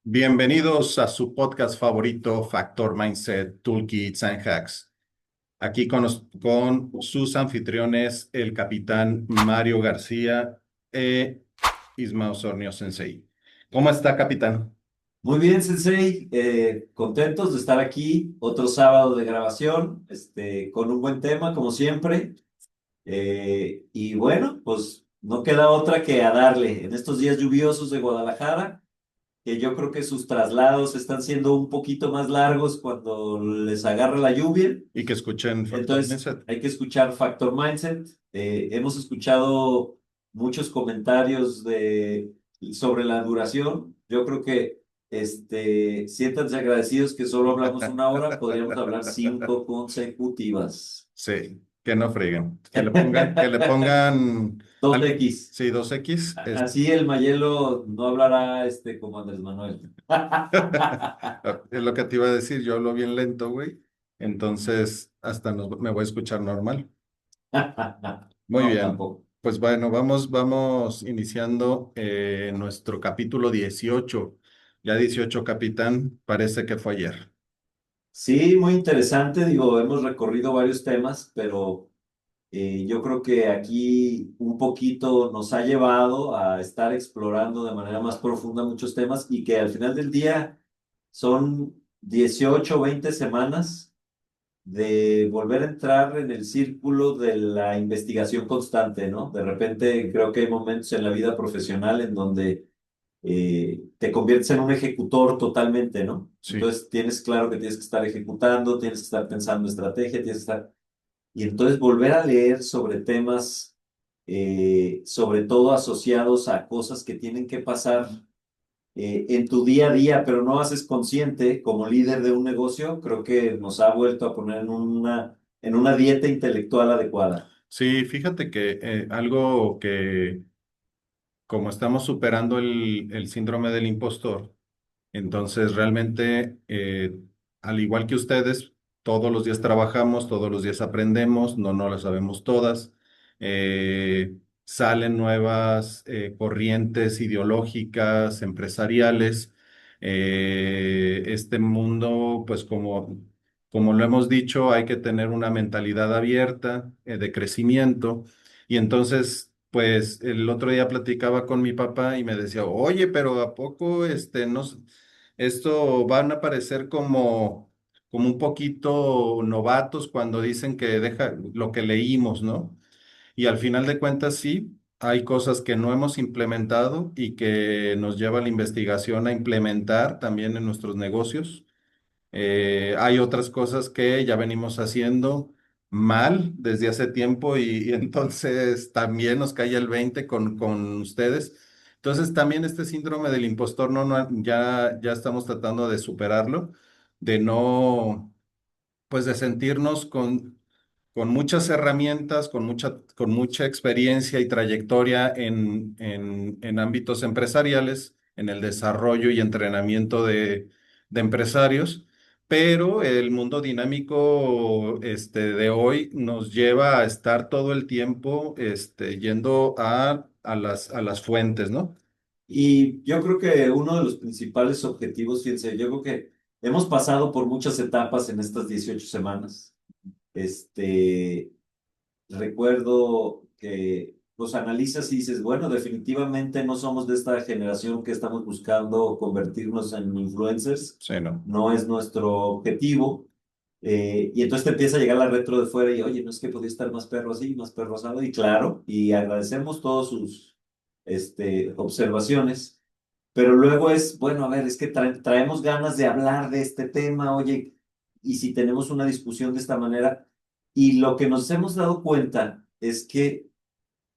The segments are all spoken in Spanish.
Bienvenidos a su podcast favorito, Factor Mindset, Toolkits and Hacks. Aquí con sus anfitriones, el capitán Mario García e Isma Osornio Sensei. ¿Cómo está, capitán? Muy bien, Sensei, contentos de estar aquí, otro sábado de grabación, con un buen tema, como siempre. Y bueno, pues no queda otra que a darle en estos días lluviosos de Guadalajara, que yo creo que sus traslados están siendo un poquito más largos cuando les agarra la lluvia. Y que escuchen Factor Entonces, Mindset. hay que escuchar Factor Mindset. Hemos escuchado muchos comentarios sobre la duración. Yo creo que siéntanse agradecidos que solo hablamos una hora, podríamos hablar 5 consecutivas. Sí, que no freguen. Que le pongan, Dos X. sí, 2X. Así el Mayelo no hablará como Andrés Manuel. Es lo que te iba a decir, yo hablo bien lento, güey. Entonces, me voy a escuchar normal. Muy No, bien. tampoco. Pues bueno, vamos iniciando nuestro capítulo 18. Ya 18, capitán, parece que fue ayer. Sí, muy interesante. Digo, hemos recorrido varios temas, pero yo creo que aquí un poquito nos ha llevado a estar explorando de manera más profunda muchos temas y que al final del día son 18 o 20 semanas de volver a entrar en el círculo de la investigación constante, ¿no? De repente creo que hay momentos en la vida profesional en donde te conviertes en un ejecutor totalmente, ¿no? Sí, Entonces tienes claro que tienes que estar ejecutando, tienes que estar pensando estrategia, tienes que estar... Y entonces volver a leer sobre temas, sobre todo asociados a cosas que tienen que pasar en tu día a día, pero no haces consciente como líder de un negocio, creo que nos ha vuelto a poner en una dieta intelectual adecuada. sí, fíjate que algo que como estamos superando el síndrome del impostor, entonces realmente, al igual que ustedes, todos los días trabajamos, todos los días aprendemos, no las sabemos todas. Salen nuevas corrientes ideológicas, empresariales. Este mundo, pues como lo hemos dicho, hay que tener una mentalidad abierta, de crecimiento. Y entonces, pues el otro día platicaba con mi papá y me decía, oye, pero ¿a poco no, esto van a parecer como un poquito novatos cuando dicen que deja lo que leímos, ¿no? Y al final de cuentas, sí, hay cosas que no hemos implementado y que nos lleva la investigación a implementar también en nuestros negocios. Hay otras cosas que ya venimos haciendo mal desde hace tiempo y entonces también nos cae el 20 con ustedes. Entonces también este síndrome del impostor ya estamos tratando de superarlo, de no, pues de sentirnos con muchas herramientas, con mucha experiencia y trayectoria en ámbitos empresariales, en el desarrollo y entrenamiento de empresarios, pero el mundo dinámico de hoy nos lleva a estar todo el tiempo yendo a las fuentes, ¿no? Y yo creo que uno de los principales objetivos, fíjense, yo creo que hemos pasado por muchas etapas en estas 18 semanas. Este, Recuerdo que los analizas y dices, bueno, definitivamente no somos de esta generación que estamos buscando convertirnos en influencers, Sí, ¿no? no es nuestro objetivo. Y entonces te empieza a llegar la retro de fuera y, oye, no es que podía estar más perro así, más perro asado, y claro, y agradecemos todas sus observaciones, pero luego es, bueno, a ver, es que traemos ganas de hablar de este tema, oye, y si tenemos una discusión de esta manera, y lo que nos hemos dado cuenta es que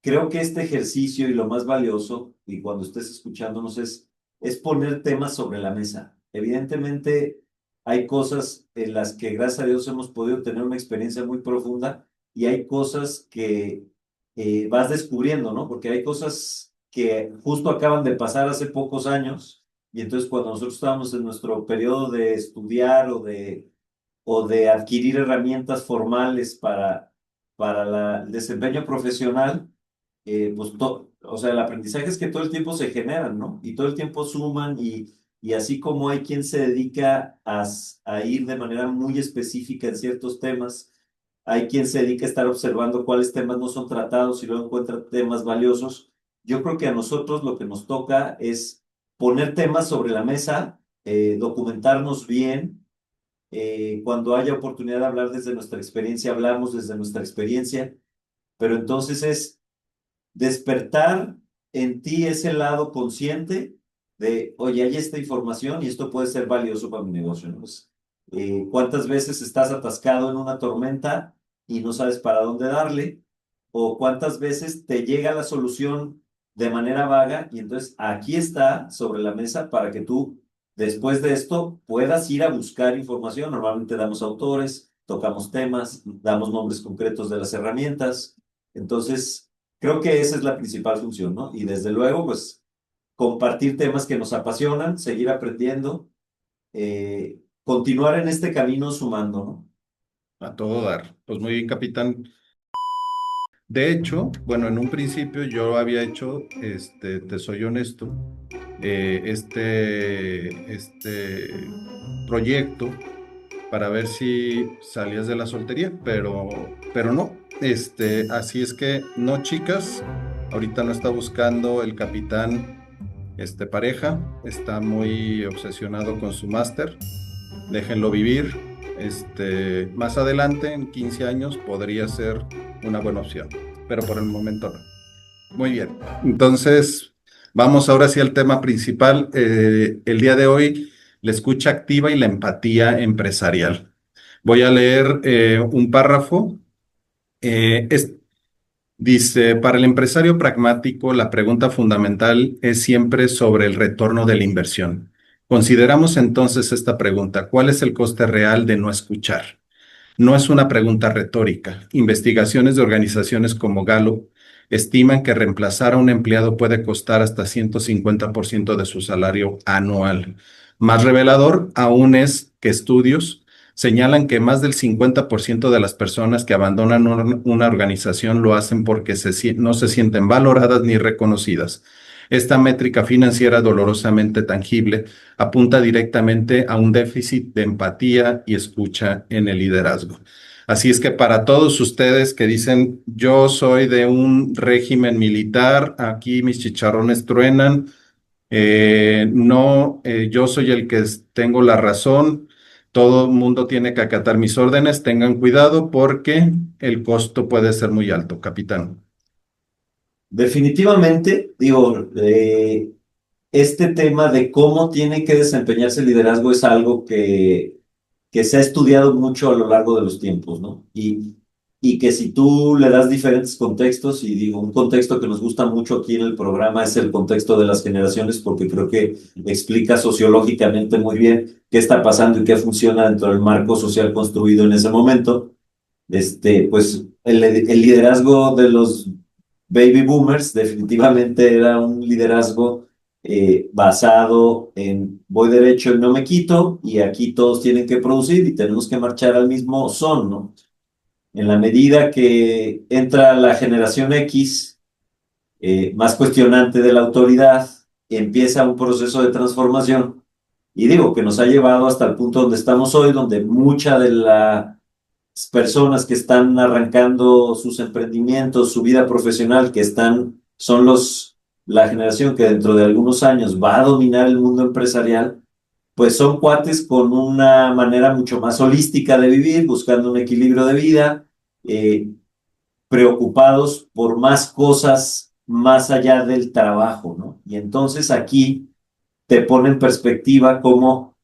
creo que este ejercicio y lo más valioso, y cuando estés escuchándonos, es poner temas sobre la mesa. Evidentemente, hay cosas en las que, gracias a Dios, hemos podido tener una experiencia muy profunda y hay cosas que vas descubriendo, ¿no? Porque hay cosas que justo acaban de pasar hace pocos años y entonces cuando nosotros estábamos en nuestro periodo de estudiar o de adquirir herramientas formales para el desempeño profesional, pues o sea, el aprendizaje es que todo el tiempo se generan, ¿no? Y todo el tiempo suman Y así como hay quien se dedica a ir de manera muy específica en ciertos temas, hay quien se dedica a estar observando cuáles temas no son tratados y luego encuentra temas valiosos. Yo creo que a nosotros lo que nos toca es poner temas sobre la mesa, documentarnos bien. Cuando haya oportunidad de hablar desde nuestra experiencia, hablamos desde nuestra experiencia, pero entonces es despertar en ti ese lado consciente de, oye, hay esta información y esto puede ser valioso para mi negocio, ¿no? Pues, ¿cuántas veces estás atascado en una tormenta y no sabes para dónde darle? ¿O cuántas veces te llega la solución de manera vaga y entonces aquí está sobre la mesa para que tú, después de esto, puedas ir a buscar información? Normalmente damos autores, tocamos temas, damos nombres concretos de las herramientas. Entonces, creo que esa es la principal función, ¿no? Y desde luego, pues, compartir temas que nos apasionan, seguir aprendiendo, continuar en este camino sumando, ¿no? A todo dar. Pues muy bien, capitán. De hecho, bueno, en un principio yo había hecho, te soy honesto, este proyecto para ver si salías de la soltería, pero no. Así es que no, chicas, ahorita no está buscando el capitán, pareja, está muy obsesionado con su máster, déjenlo vivir. Más adelante, en 15 años, podría ser una buena opción, pero por el momento no. Muy bien, entonces vamos ahora sí al tema principal. El día de hoy, la escucha activa y la empatía empresarial. Voy a leer un párrafo. Eh, es- Dice, para el empresario pragmático, la pregunta fundamental es siempre sobre el retorno de la inversión. Consideramos entonces esta pregunta: ¿cuál es el coste real de no escuchar? No es una pregunta retórica. Investigaciones de organizaciones como Gallup estiman que reemplazar a un empleado puede costar hasta 150% de su salario anual. Más revelador aún es que estudios señalan que más del 50% de las personas que abandonan una organización lo hacen porque no se sienten valoradas ni reconocidas. Esta métrica financiera dolorosamente tangible apunta directamente a un déficit de empatía y escucha en el liderazgo. Así es que para todos ustedes que dicen, yo soy de un régimen militar, aquí mis chicharrones truenan, no, yo soy el que tengo la razón, todo el mundo tiene que acatar mis órdenes, tengan cuidado porque el costo puede ser muy alto, capitán. Definitivamente, digo, este tema de cómo tiene que desempeñarse el liderazgo es algo que se ha estudiado mucho a lo largo de los tiempos, ¿no? Y que si tú le das diferentes contextos, y digo, un contexto que nos gusta mucho aquí en el programa es el contexto de las generaciones, porque creo que explica sociológicamente muy bien qué está pasando y qué funciona dentro del marco social construido en ese momento. Pues el liderazgo de los baby boomers definitivamente era un liderazgo basado en voy derecho y no me quito, y aquí todos tienen que producir y tenemos que marchar al mismo son, ¿no? En la medida que entra la generación X, más cuestionante de la autoridad, empieza un proceso de transformación, y digo que nos ha llevado hasta el punto donde estamos hoy, donde mucha de las personas que están arrancando sus emprendimientos, su vida profesional, son la generación que dentro de algunos años va a dominar el mundo empresarial, pues son cuates con una manera mucho más holística de vivir, buscando un equilibrio de vida, eh, preocupados por más cosas más allá del trabajo, ¿no? Y entonces aquí te pone en perspectiva cómo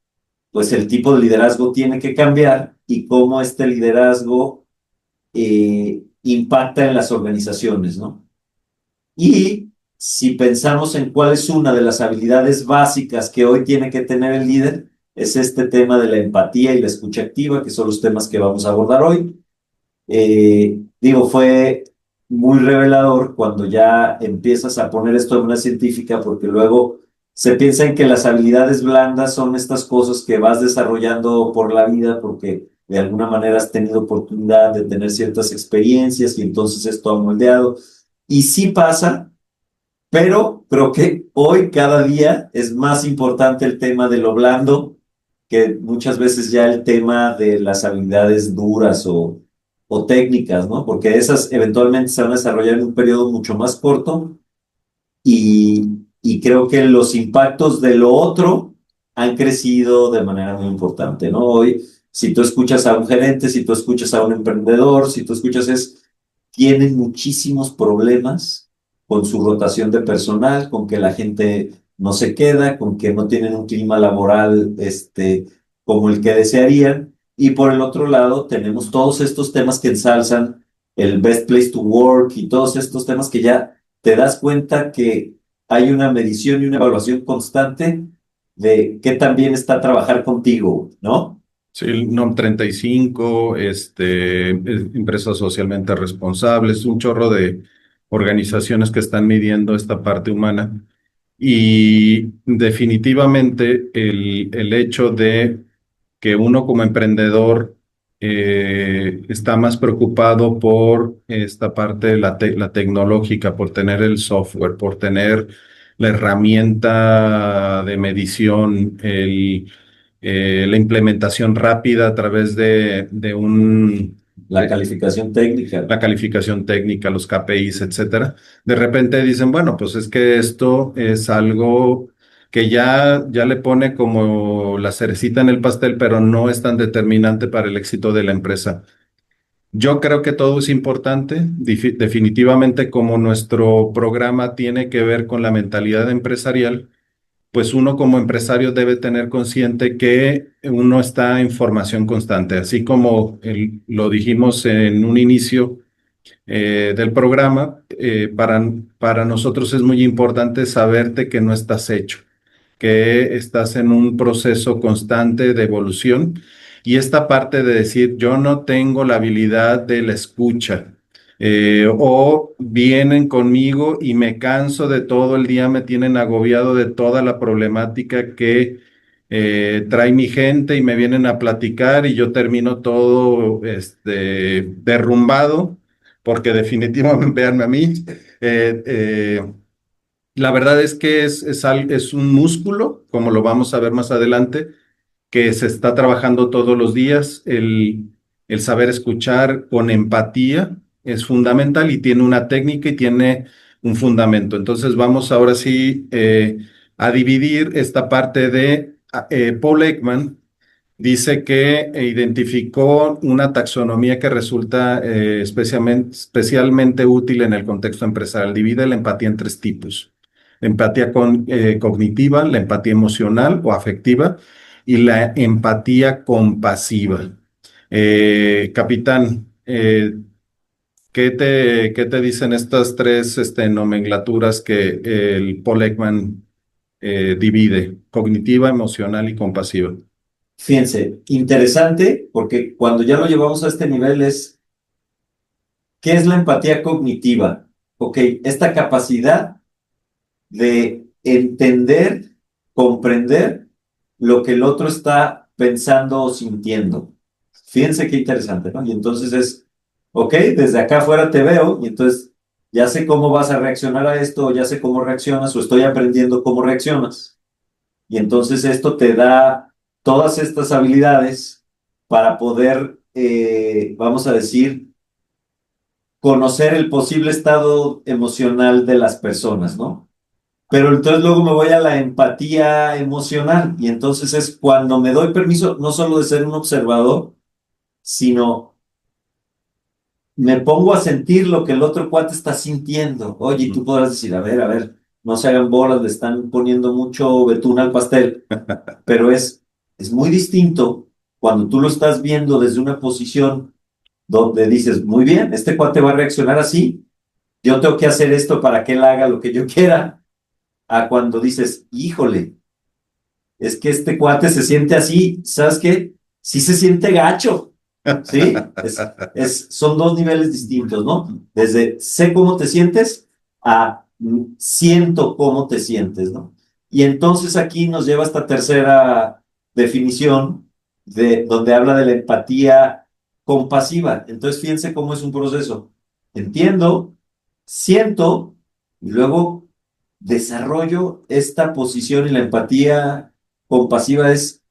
pues el tipo de liderazgo tiene que cambiar y cómo este liderazgo impacta en las organizaciones, ¿no? Y si pensamos en cuál es una de las habilidades básicas que hoy tiene que tener el líder, es este tema de la empatía y la escucha activa, que son los temas que vamos a abordar hoy. Digo, fue muy revelador cuando ya empiezas a poner esto en una científica, porque luego se piensa en que las habilidades blandas son estas cosas que vas desarrollando por la vida, porque de alguna manera has tenido oportunidad de tener ciertas experiencias y entonces esto ha moldeado. Y sí pasa, pero creo que hoy cada día es más importante el tema de lo blando que muchas veces ya el tema de las habilidades duras o técnicas, ¿no? Porque esas eventualmente se van a desarrollar en un periodo mucho más corto y creo que los impactos de lo otro han crecido de manera muy importante, ¿no? Hoy, si tú escuchas a un gerente, si tú escuchas a un emprendedor, si tú escuchas tienen muchísimos problemas con su rotación de personal, con que la gente no se queda, con que no tienen un clima laboral, como el que desearían. Y por el otro lado, tenemos todos estos temas que ensalzan el best place to work y todos estos temas que ya te das cuenta que hay una medición y una evaluación constante de qué tan bien está trabajar contigo, ¿no? Sí, el NOM 35, empresas socialmente responsables, un chorro de organizaciones que están midiendo esta parte humana. Y definitivamente el hecho de que uno como emprendedor está más preocupado por esta parte de la tecnológica, por tener el software, por tener la herramienta de medición, la implementación rápida a través La calificación técnica. la calificación técnica, los KPIs, etcétera. De repente dicen, bueno, pues es que esto es algo que ya le pone como la cerecita en el pastel, pero no es tan determinante para el éxito de la empresa. Yo creo que todo es importante, definitivamente como nuestro programa tiene que ver con la mentalidad empresarial, pues uno como empresario debe tener consciente que uno está en formación constante, así como lo dijimos en un inicio del programa, para nosotros es muy importante saberte que no estás hecho, que estás en un proceso constante de evolución y esta parte de decir, yo no tengo la habilidad de la escucha. O vienen conmigo y me canso de todo el día, me tienen agobiado de toda la problemática que trae mi gente y me vienen a platicar y yo termino todo derrumbado porque definitivamente, véanme a mí, eh, eh, la verdad es que es un músculo, como lo vamos a ver más adelante, que se está trabajando todos los días. El saber escuchar con empatía es fundamental y tiene una técnica y tiene un fundamento. Entonces vamos ahora sí a dividir esta parte de Paul Ekman. Dice que identificó una taxonomía que resulta especialmente útil en el contexto empresarial. Divide la empatía en tres tipos. Empatía cognitiva, la empatía emocional o afectiva y la empatía compasiva. Capitán, ¿qué te dicen estas tres nomenclaturas que el Paul Ekman divide? Cognitiva, emocional y compasiva. Fíjense, interesante, porque cuando ya lo llevamos a este nivel ¿qué es la empatía cognitiva? Ok, esta capacidad de entender, comprender lo que el otro está pensando o sintiendo. Fíjense qué interesante, ¿no? Y entonces ok, desde acá afuera te veo y entonces ya sé cómo vas a reaccionar a esto, o ya sé cómo reaccionas o estoy aprendiendo cómo reaccionas. Y entonces esto te da todas estas habilidades para poder, vamos a decir, conocer el posible estado emocional de las personas, ¿no? Pero entonces luego me voy a la empatía emocional y entonces es cuando me doy permiso no solo de ser un observador, sino me pongo a sentir lo que el otro cuate está sintiendo. Oye, y tú podrás decir, a ver, no se hagan bolas, le están poniendo mucho betún al pastel, pero es muy distinto cuando tú lo estás viendo desde una posición donde dices, muy bien, este cuate va a reaccionar así, yo tengo que hacer esto para que él haga lo que yo quiera, a cuando dices, híjole, es que este cuate se siente así, ¿sabes qué? Sí se siente gacho, ¿sí? Son dos niveles distintos, ¿no? Desde sé cómo te sientes a siento cómo te sientes, ¿no? Y entonces aquí nos lleva esta tercera definición de donde habla de la empatía compasiva. Entonces fíjense cómo es un proceso. Entiendo, siento y luego desarrollo esta posición y la empatía compasiva es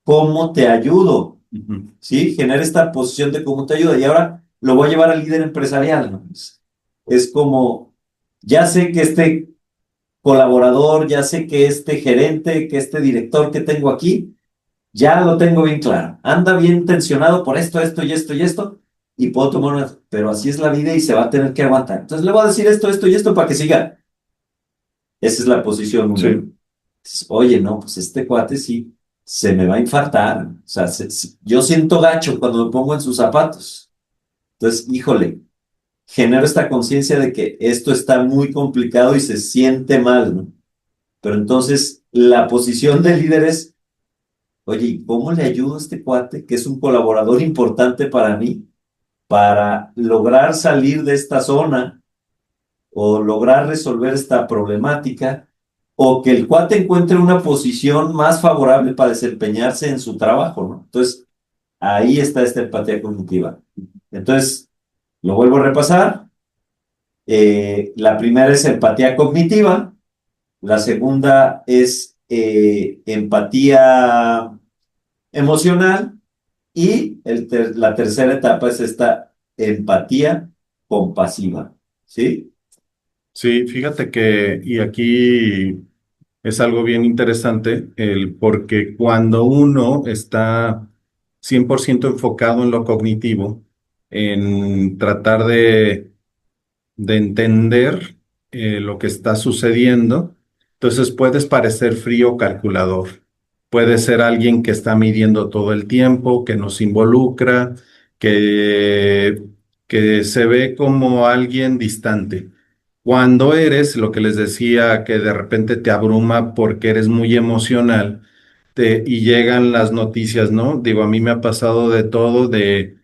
cómo te ayudo, Ujú. ¿sí? Genera esta posición de cómo te ayuda. Y ahora lo voy a llevar al líder empresarial, ¿no? Es como, ya sé que este colaborador, ya sé que este gerente, que este director que tengo aquí, ya lo tengo bien claro. Anda bien tensionado por esto, esto y esto y esto. Y puedo tomar una, pero así es la vida y se va a tener que aguantar. Entonces le voy a decir esto, esto y esto para que siga. Esa es la posición uno. Sí, Oye, no, pues este cuate sí se me va a infartar. O sea, yo siento gacho cuando me pongo en sus zapatos. Entonces, híjole, genero esta conciencia de que esto está muy complicado y se siente mal, ¿no? Pero entonces la posición de líder es, oye, ¿y cómo le ayudo a este cuate que es un colaborador importante para mí para lograr salir de esta zona o lograr resolver esta problemática o que el cuate encuentre una posición más favorable para desempeñarse en su trabajo, ¿no? Entonces, ahí está esta empatía cognitiva. Entonces, lo vuelvo a repasar. La primera es empatía cognitiva, la segunda es empatía emocional y la tercera etapa es esta empatía compasiva, ¿sí? sí, fíjate que, y aquí es algo bien interesante, porque cuando uno está 100% enfocado en lo cognitivo, en tratar de entender lo que está sucediendo. Entonces puedes parecer frío calculador. Puedes ser alguien que está midiendo todo el tiempo, que nos involucra, que, que se ve como alguien distante. Cuando eres, lo que les decía, que de repente te abruma porque eres muy emocional, y llegan las noticias, ¿no? Digo, a mí me ha pasado de todo, de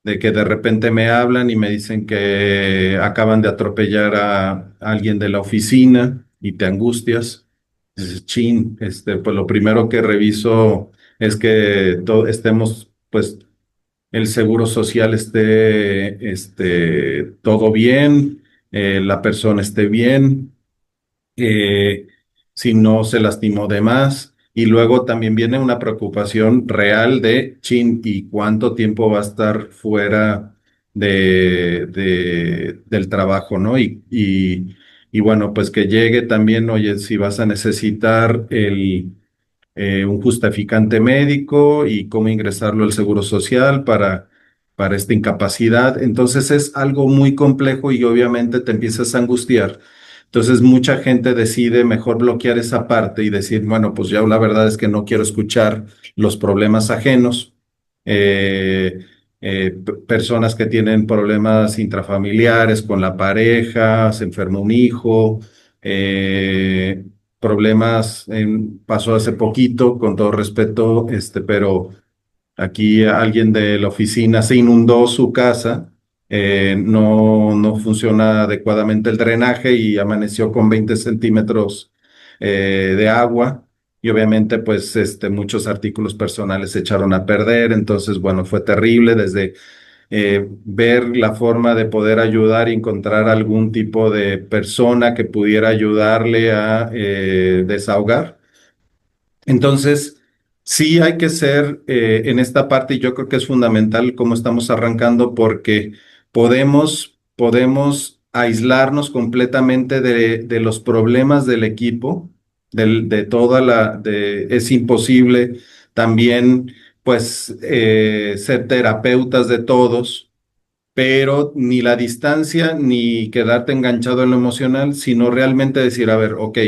que de repente me hablan y me dicen que acaban de atropellar a alguien de la oficina y te angustias. Dices, chin, pues lo primero que reviso es que estemos, pues, el seguro social esté, todo bien, la persona esté bien, eh, si no se lastimó de más. Y luego también viene una preocupación real de, chin, ¿y cuánto tiempo va a estar fuera del trabajo, ¿no? Y bueno, pues que llegue también, oye, si vas a necesitar un justificante médico y cómo ingresarlo al Seguro Social para esta incapacidad. Entonces es algo muy complejo y obviamente te empiezas a angustiar. Entonces mucha gente decide mejor bloquear esa parte y decir, bueno, pues ya la verdad es que no quiero escuchar los problemas ajenos. Eh, Personas que tienen problemas intrafamiliares con la pareja, se enferma un hijo, problemas, pasó hace poquito, con todo respeto, pero aquí alguien de la oficina se inundó su casa, no funciona adecuadamente el drenaje y amaneció con 20 centímetros de agua. Y obviamente, pues, muchos artículos personales se echaron a perder. Entonces, bueno, fue terrible desde ver la forma de poder ayudar y encontrar algún tipo de persona que pudiera ayudarle a desahogar. Entonces, sí hay que ser en esta parte, y yo creo que es fundamental cómo estamos arrancando, porque podemos aislarnos completamente de los problemas del equipo, de toda es imposible también, pues, ser terapeutas de todos, pero ni la distancia ni quedarte enganchado en lo emocional, sino realmente decir, a ver, ok,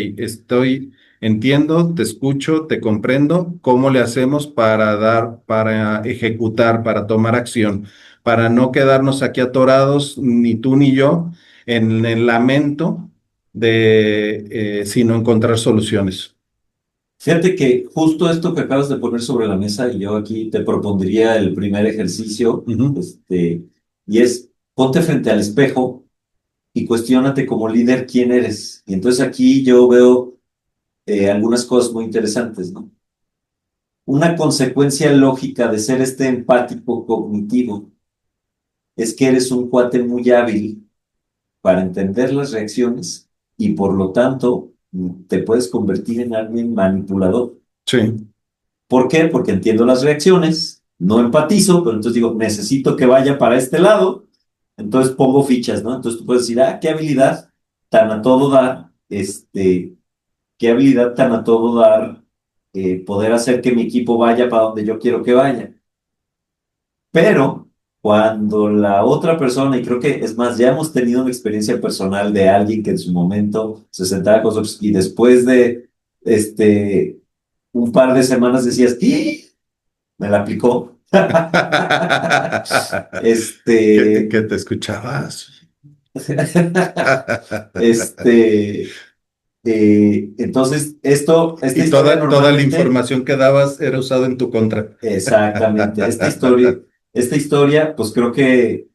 entiendo, te escucho, te comprendo, ¿cómo le hacemos para ejecutar, para tomar acción, para no quedarnos aquí atorados, ni tú ni yo, en el lamento sino encontrar soluciones? Fíjate que justo esto que acabas de poner sobre la mesa, y yo aquí te propondría el primer ejercicio, Ujú. y es ponte frente al espejo y cuestiónate como líder quién eres. Y entonces aquí yo veo algunas cosas muy interesantes, ¿no? Una consecuencia lógica de ser este empático cognitivo es que eres un cuate muy hábil para entender las reacciones y por lo tanto te puedes convertir en alguien manipulador. Sí. ¿Por qué? Porque entiendo las reacciones, no empatizo, pero entonces digo, necesito que vaya para este lado, entonces pongo fichas, ¿no? Entonces tú puedes decir, ah, qué habilidad tan a todo dar, qué habilidad tan a todo dar, poder hacer que mi equipo vaya para donde yo quiero que vaya. Pero cuando la otra persona, y creo que es más, ya hemos tenido una experiencia personal de alguien que en su momento se sentaba con nosotros y después de un par de semanas decías, ¿qué? Me la aplicó. Que Este, te escuchabas. este, entonces, esta Y historia toda la normalmente, información que dabas era usada en tu contra. exactamente, esta historia, pues creo que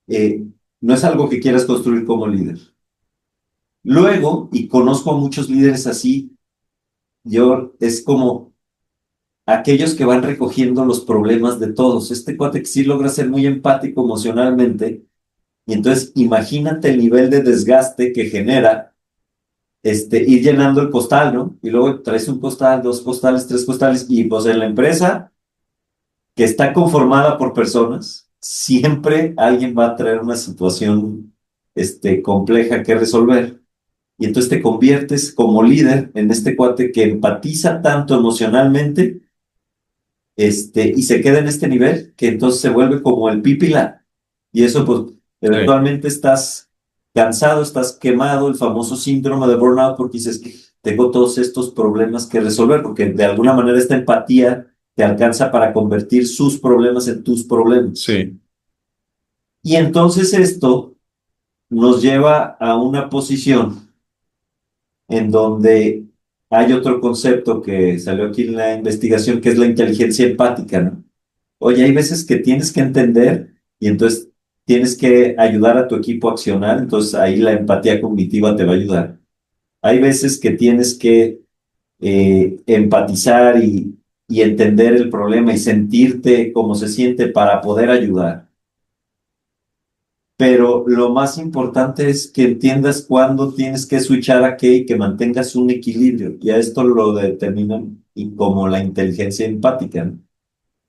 eh, no es algo que quieras construir como líder. Luego, y conozco a muchos líderes así, yo es como aquellos que van recogiendo los problemas de todos. Este cuate que sí logra ser muy empático emocionalmente, y entonces imagínate el nivel de desgaste que genera ir llenando el costal, ¿no? Y luego traes un costal, dos costales, tres costales, y pues en la empresa que está conformada por personas, siempre alguien va a traer una situación, compleja que resolver. Y entonces te conviertes como líder en este cuate que empatiza tanto emocionalmente, y se queda en este nivel, que entonces se vuelve como el pípila. Y eso, pues, Sí, eventualmente estás cansado, estás quemado, el famoso síndrome de burnout, porque dices, tengo todos estos problemas que resolver, porque de alguna manera esta empatía te alcanza para convertir sus problemas en tus problemas. sí, Y entonces esto nos lleva a una posición en donde hay otro concepto que salió aquí en la investigación, que es la inteligencia empática, ¿no? Oye, hay veces que tienes que entender y entonces tienes que ayudar a tu equipo a accionar, entonces ahí la empatía cognitiva te va a ayudar. Hay veces que tienes que empatizar y entender el problema y sentirte como se siente para poder ayudar. Pero lo más importante es que entiendas cuándo tienes que switchar a qué y que mantengas un equilibrio. Y a esto lo determinan y como la inteligencia empática, ¿no?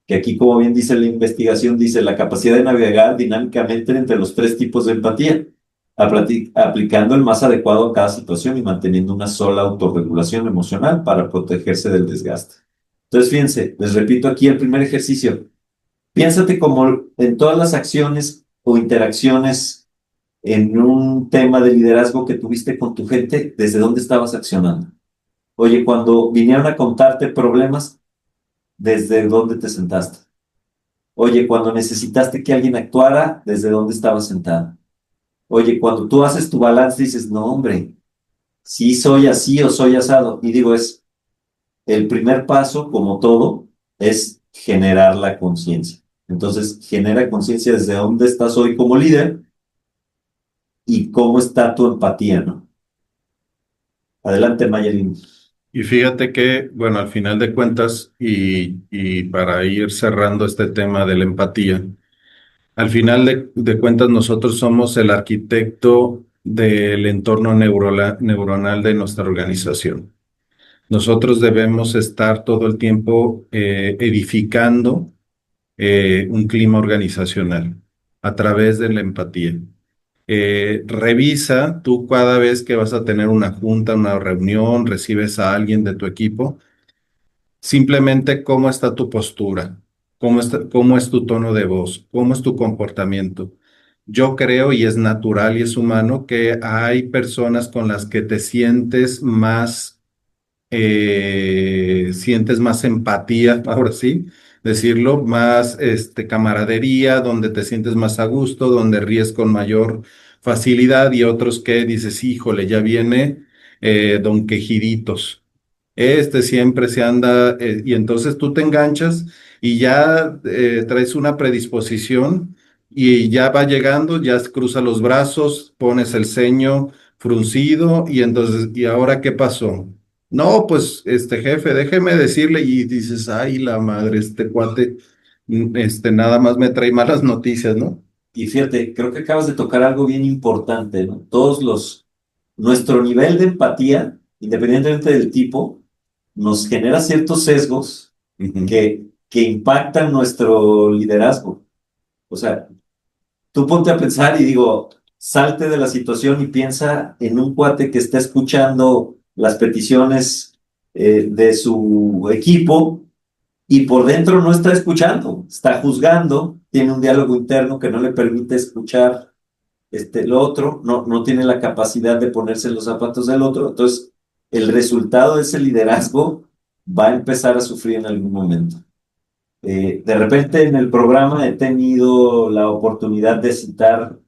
Que aquí, como bien dice la investigación, dice la capacidad de navegar dinámicamente entre los tres tipos de empatía, aplicando el más adecuado a cada situación y manteniendo una sola autorregulación emocional para protegerse del desgaste. Entonces, fíjense, les repito aquí el primer ejercicio. Piénsate como en todas las acciones o interacciones en un tema de liderazgo que tuviste con tu gente, ¿desde dónde estabas accionando? Oye, cuando vinieron a contarte problemas, ¿desde dónde te sentaste? Oye, cuando necesitaste que alguien actuara, ¿desde dónde estabas sentado? Oye, cuando tú haces tu balance, dices, no, hombre, sí soy así o soy asado. Y digo, es el primer paso, como todo, es generar la conciencia. Entonces, genera conciencia desde dónde estás hoy como líder y cómo está tu empatía, ¿no? Adelante, Mayelin. y fíjate que, bueno, al final de cuentas, y para ir cerrando este tema de la empatía, al final de cuentas nosotros somos el arquitecto del entorno neuronal de nuestra organización. Nosotros debemos estar todo el tiempo edificando un clima organizacional a través de la empatía. Revisa tú cada vez que vas a tener una junta, una reunión, recibes a alguien de tu equipo, simplemente cómo está tu postura, cómo es tu tono de voz, cómo es tu comportamiento. Yo creo, y es natural y es humano, que hay personas con las que te sientes más empatía, ahora sí, decirlo, más camaradería, donde te sientes más a gusto, donde ríes con mayor facilidad y otros que dices, híjole, ya viene Don Quejiditos. Este siempre se anda, y entonces tú te enganchas y ya traes una predisposición y ya va llegando, ya cruza los brazos, pones el ceño fruncido y entonces, ¿y ahora qué pasó? No, pues, jefe, déjeme decirle, y dices, ay, la madre, este cuate, nada más me trae malas noticias, ¿no? Y fíjate, creo que acabas de tocar algo bien importante, ¿no? Todos nuestro nivel de empatía, independientemente del tipo, nos genera ciertos sesgos Ujú. que impactan nuestro liderazgo. O sea, tú ponte a pensar y digo, salte de la situación y piensa en un cuate que está escuchando las peticiones de su equipo y por dentro no está escuchando, está juzgando, tiene un diálogo interno que no le permite escuchar lo otro, no tiene la capacidad de ponerse en los zapatos del otro. Entonces, el resultado de ese liderazgo va a empezar a sufrir en algún momento. De repente en el programa he tenido la oportunidad de citar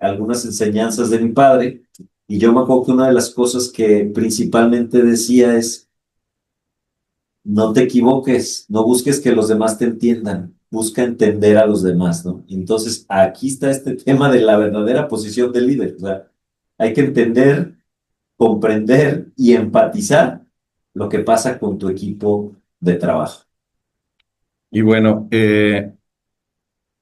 algunas enseñanzas de mi padre y yo me acuerdo que una de las cosas que principalmente decía es, no te equivoques, no busques que los demás te entiendan, busca entender a los demás, ¿no? Entonces aquí está este tema de la verdadera posición del líder, o sea, hay que entender, comprender y empatizar lo que pasa con tu equipo de trabajo. Y bueno, de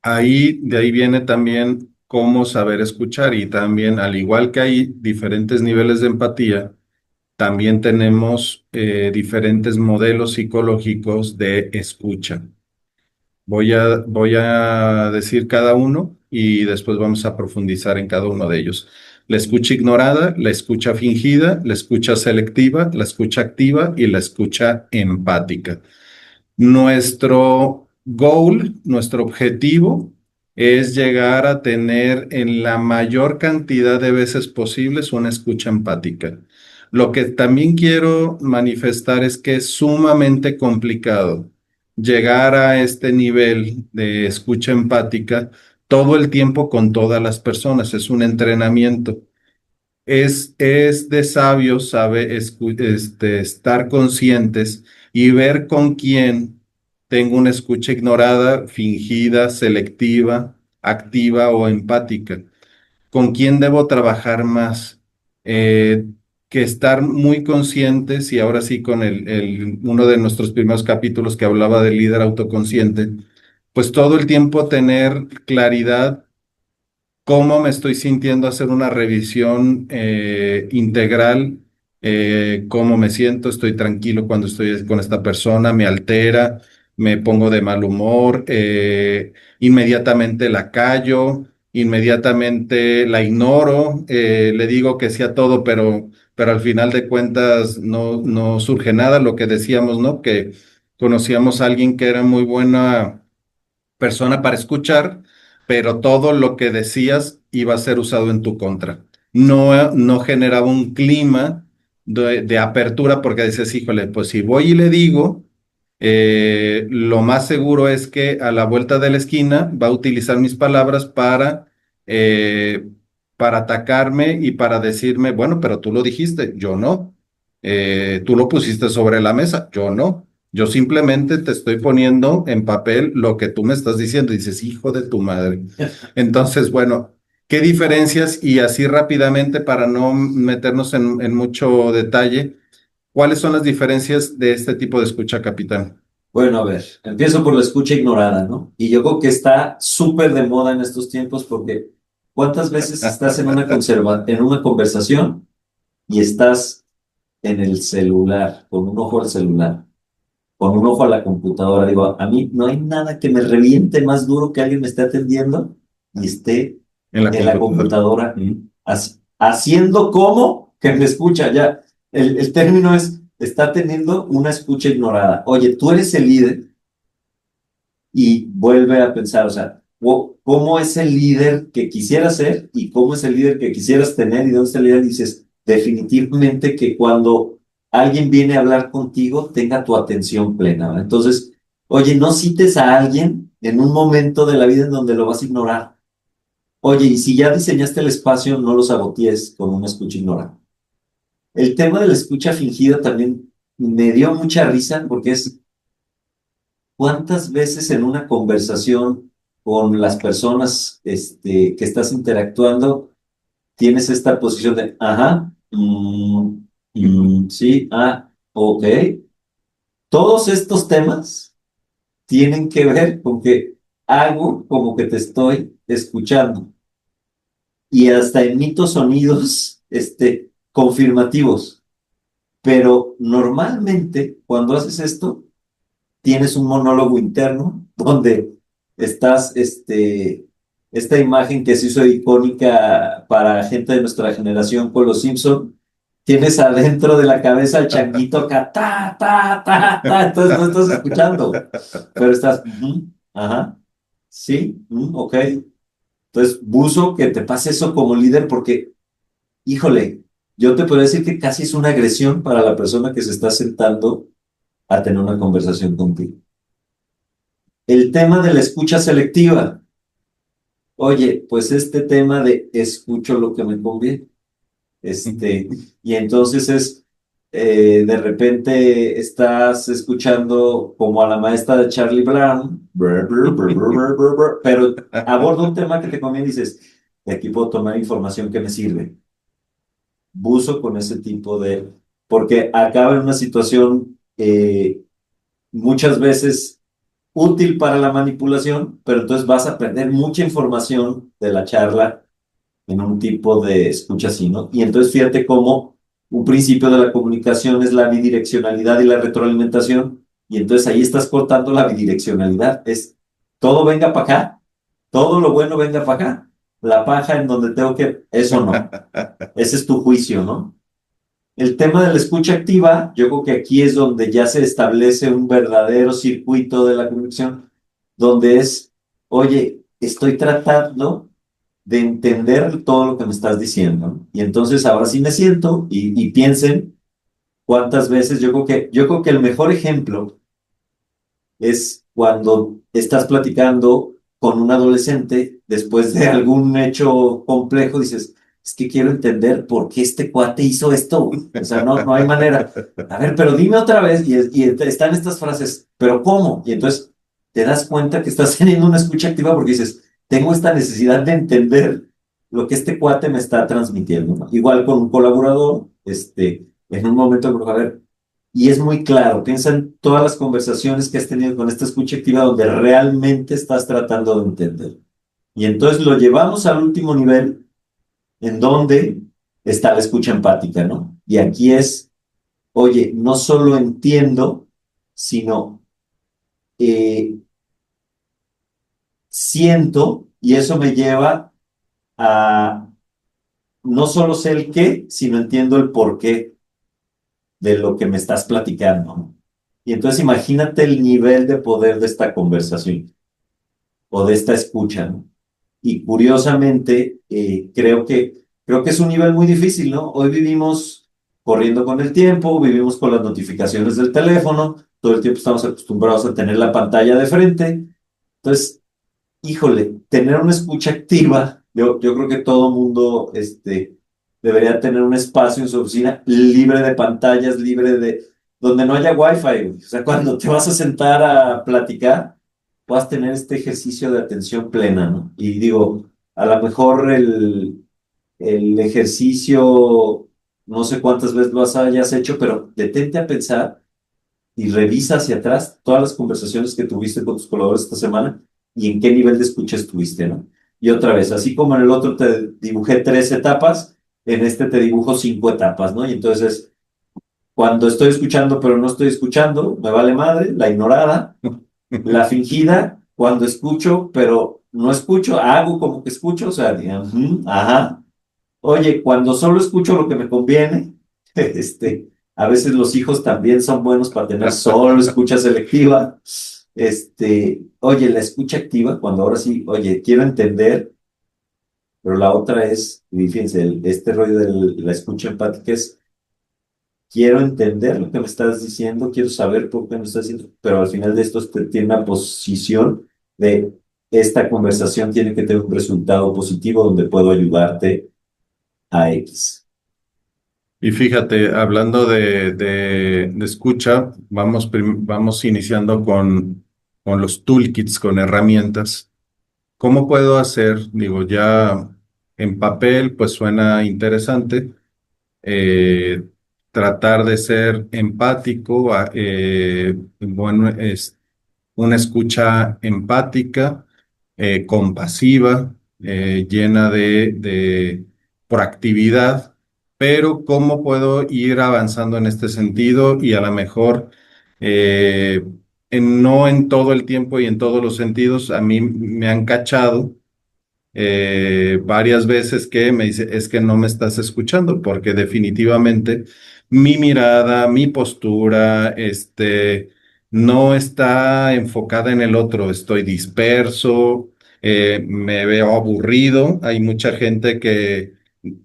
ahí viene también cómo saber escuchar y también, al igual que hay diferentes niveles de empatía, también tenemos diferentes modelos psicológicos de escucha. Voy a decir cada uno y después vamos a profundizar en cada uno de ellos. La escucha ignorada, la escucha fingida, la escucha selectiva, la escucha activa y la escucha empática. Nuestro goal, nuestro objetivo es llegar a tener en la mayor cantidad de veces posibles una escucha empática. Lo que también quiero manifestar es que es sumamente complicado llegar a este nivel de escucha empática todo el tiempo con todas las personas. Es un entrenamiento. Es de sabios estar conscientes y ver con quién tengo una escucha ignorada, fingida, selectiva, activa o empática. ¿Con quién debo trabajar más? Eh, que estar muy conscientes y ahora sí con uno de nuestros primeros capítulos que hablaba del líder autoconsciente, pues todo el tiempo tener claridad cómo me estoy sintiendo, hacer una revisión integral, cómo me siento, estoy tranquilo cuando estoy con esta persona, me altera, me pongo de mal humor, inmediatamente la callo, inmediatamente la ignoro, le digo que sí a todo, pero al final de cuentas no surge nada, lo que decíamos, ¿no? Que conocíamos a alguien que era muy buena persona para escuchar, pero todo lo que decías iba a ser usado en tu contra. No generaba un clima de apertura porque decías, híjole, pues si voy y le digo, lo más seguro es que a la vuelta de la esquina va a utilizar mis palabras eh, para atacarme y para decirme, bueno, pero tú lo dijiste, yo no. Tú lo pusiste sobre la mesa, yo no. Yo simplemente te estoy poniendo en papel lo que tú me estás diciendo. Y dices, hijo de tu madre. Entonces, bueno, ¿qué diferencias? Y así rápidamente, para no meternos en mucho detalle, ¿cuáles son las diferencias de este tipo de escucha, capitán? Bueno, a ver, empiezo por la escucha ignorada, ¿no? Y yo creo que está súper de moda en estos tiempos porque ¿cuántas veces estás en una conversación y estás en el celular, con un ojo al celular, con un ojo a la computadora? Digo, a mí no hay nada que me reviente más duro que alguien me esté atendiendo y esté En la en la computadora. computadora Mm. haciendo como que me escucha. Ya, el término es, está teniendo una escucha ignorada. Oye, tú eres el líder y vuelve a pensar, o sea, ¿cómo es el líder que quisieras ser y cómo es el líder que quisieras tener y dónde está el líder? Dices, definitivamente que cuando alguien viene a hablar contigo, tenga tu atención plena, ¿verdad? Entonces, oye, no cites a alguien en un momento de la vida en donde lo vas a ignorar. Oye, y si ya diseñaste el espacio, no lo sabotees con una escucha ignorante. El tema de la escucha fingida también me dio mucha risa porque es ¿cuántas veces en una conversación con las personas que estás interactuando tienes esta posición de, ajá, sí, ok? Todos estos temas tienen que ver con que hago como que te estoy escuchando y hasta emito sonidos confirmativos. Pero normalmente cuando haces esto, tienes un monólogo interno donde estás, esta imagen que se hizo icónica para gente de nuestra generación con los Simpson, tienes adentro de la cabeza al changuito acá, ta, ta, ta, ta, entonces no estás escuchando, pero estás, "Ujú, ajá, sí, ok". Entonces, buzo que te pase eso como líder porque, híjole, yo te puedo decir que casi es una agresión para la persona que se está sentando a tener una conversación contigo. El tema de la escucha selectiva. Oye, pues este tema de escucho lo que me conviene. Este, y entonces de repente estás escuchando como a la maestra de Charlie Brown, pero aborda un tema que te conviene y dices, de aquí puedo tomar información que me sirve. Buzo con ese tipo de, porque acaba en una situación muchas veces útil para la manipulación, pero entonces vas a perder mucha información de la charla en un tipo de escucha así, ¿no? Y entonces fíjate cómo un principio de la comunicación es la bidireccionalidad y la retroalimentación, y entonces ahí estás cortando la bidireccionalidad, es todo venga para acá, todo lo bueno venga para acá, la paja en donde tengo que, eso no, ese es tu juicio, ¿no? El tema de la escucha activa, yo creo que aquí es donde ya se establece un verdadero circuito de la comunicación, donde es, oye, estoy tratando de entender todo lo que me estás diciendo, ¿no? Y entonces ahora sí me siento y piensen cuántas veces, yo creo que el mejor ejemplo es cuando estás platicando con un adolescente después de algún hecho complejo, dices, es que quiero entender por qué este cuate hizo esto, güey. O sea, no hay manera. A ver, pero dime otra vez, y están estas frases, pero ¿cómo? Y entonces te das cuenta que estás teniendo una escucha activa porque dices, tengo esta necesidad de entender lo que este cuate me está transmitiendo, ¿no? Igual con un colaborador, en un momento, a ver, y es muy claro, piensa en todas las conversaciones que has tenido con esta escucha activa donde realmente estás tratando de entender. Y entonces lo llevamos al último nivel en donde está la escucha empática, ¿no? Y aquí es, oye, no solo entiendo, sino eh, siento, y eso me lleva a no solo sé el qué, sino entiendo el por qué de lo que me estás platicando, ¿no? Y entonces imagínate el nivel de poder de esta conversación o de esta escucha, ¿no? Y curiosamente, creo que es un nivel muy difícil, ¿no? Hoy vivimos corriendo con el tiempo, vivimos con las notificaciones del teléfono, todo el tiempo estamos acostumbrados a tener la pantalla de frente. Entonces, híjole, tener una escucha activa, yo creo que todo mundo debería tener un espacio en su oficina libre de pantallas, donde no haya wifi, güey. O sea, cuando te vas a sentar a platicar, puedas tener este ejercicio de atención plena, ¿no? Y digo, a lo mejor el ejercicio, no sé cuántas veces lo hayas hecho, pero detente a pensar y revisa hacia atrás todas las conversaciones que tuviste con tus colaboradores esta semana y en qué nivel de escucha estuviste, ¿no? Y otra vez, así como en el otro te dibujé 3 etapas, en este te dibujo 5 etapas, ¿no? Y entonces, cuando estoy escuchando pero no estoy escuchando, me vale madre, la ignorada, la fingida, cuando escucho pero no escucho, hago como que escucho, o sea, ajá. Oye, cuando solo escucho lo que me conviene, a veces los hijos también son buenos para tener solo escucha selectiva. Oye, la escucha activa, cuando ahora sí, oye, quiero entender, pero la otra es, y fíjense, este rollo de la escucha empática es, quiero entender lo que me estás diciendo, quiero saber por qué me estás diciendo, pero al final de esto tiene una posición de esta conversación tiene que tener un resultado positivo donde puedo ayudarte a X. Y fíjate, hablando de escucha, vamos iniciando con los toolkits, con herramientas. ¿Cómo puedo hacer? Digo, ya en papel, pues suena interesante. eh, Tratar de ser empático, bueno, es una escucha empática, compasiva, llena de proactividad. pero ¿cómo puedo ir avanzando en este sentido? Y a lo mejor, eh, no en todo el tiempo y en todos los sentidos, a mí me han cachado varias veces que me dice, es que no me estás escuchando, porque definitivamente mi mirada, mi postura, no está enfocada en el otro, estoy disperso, me veo aburrido, hay mucha gente que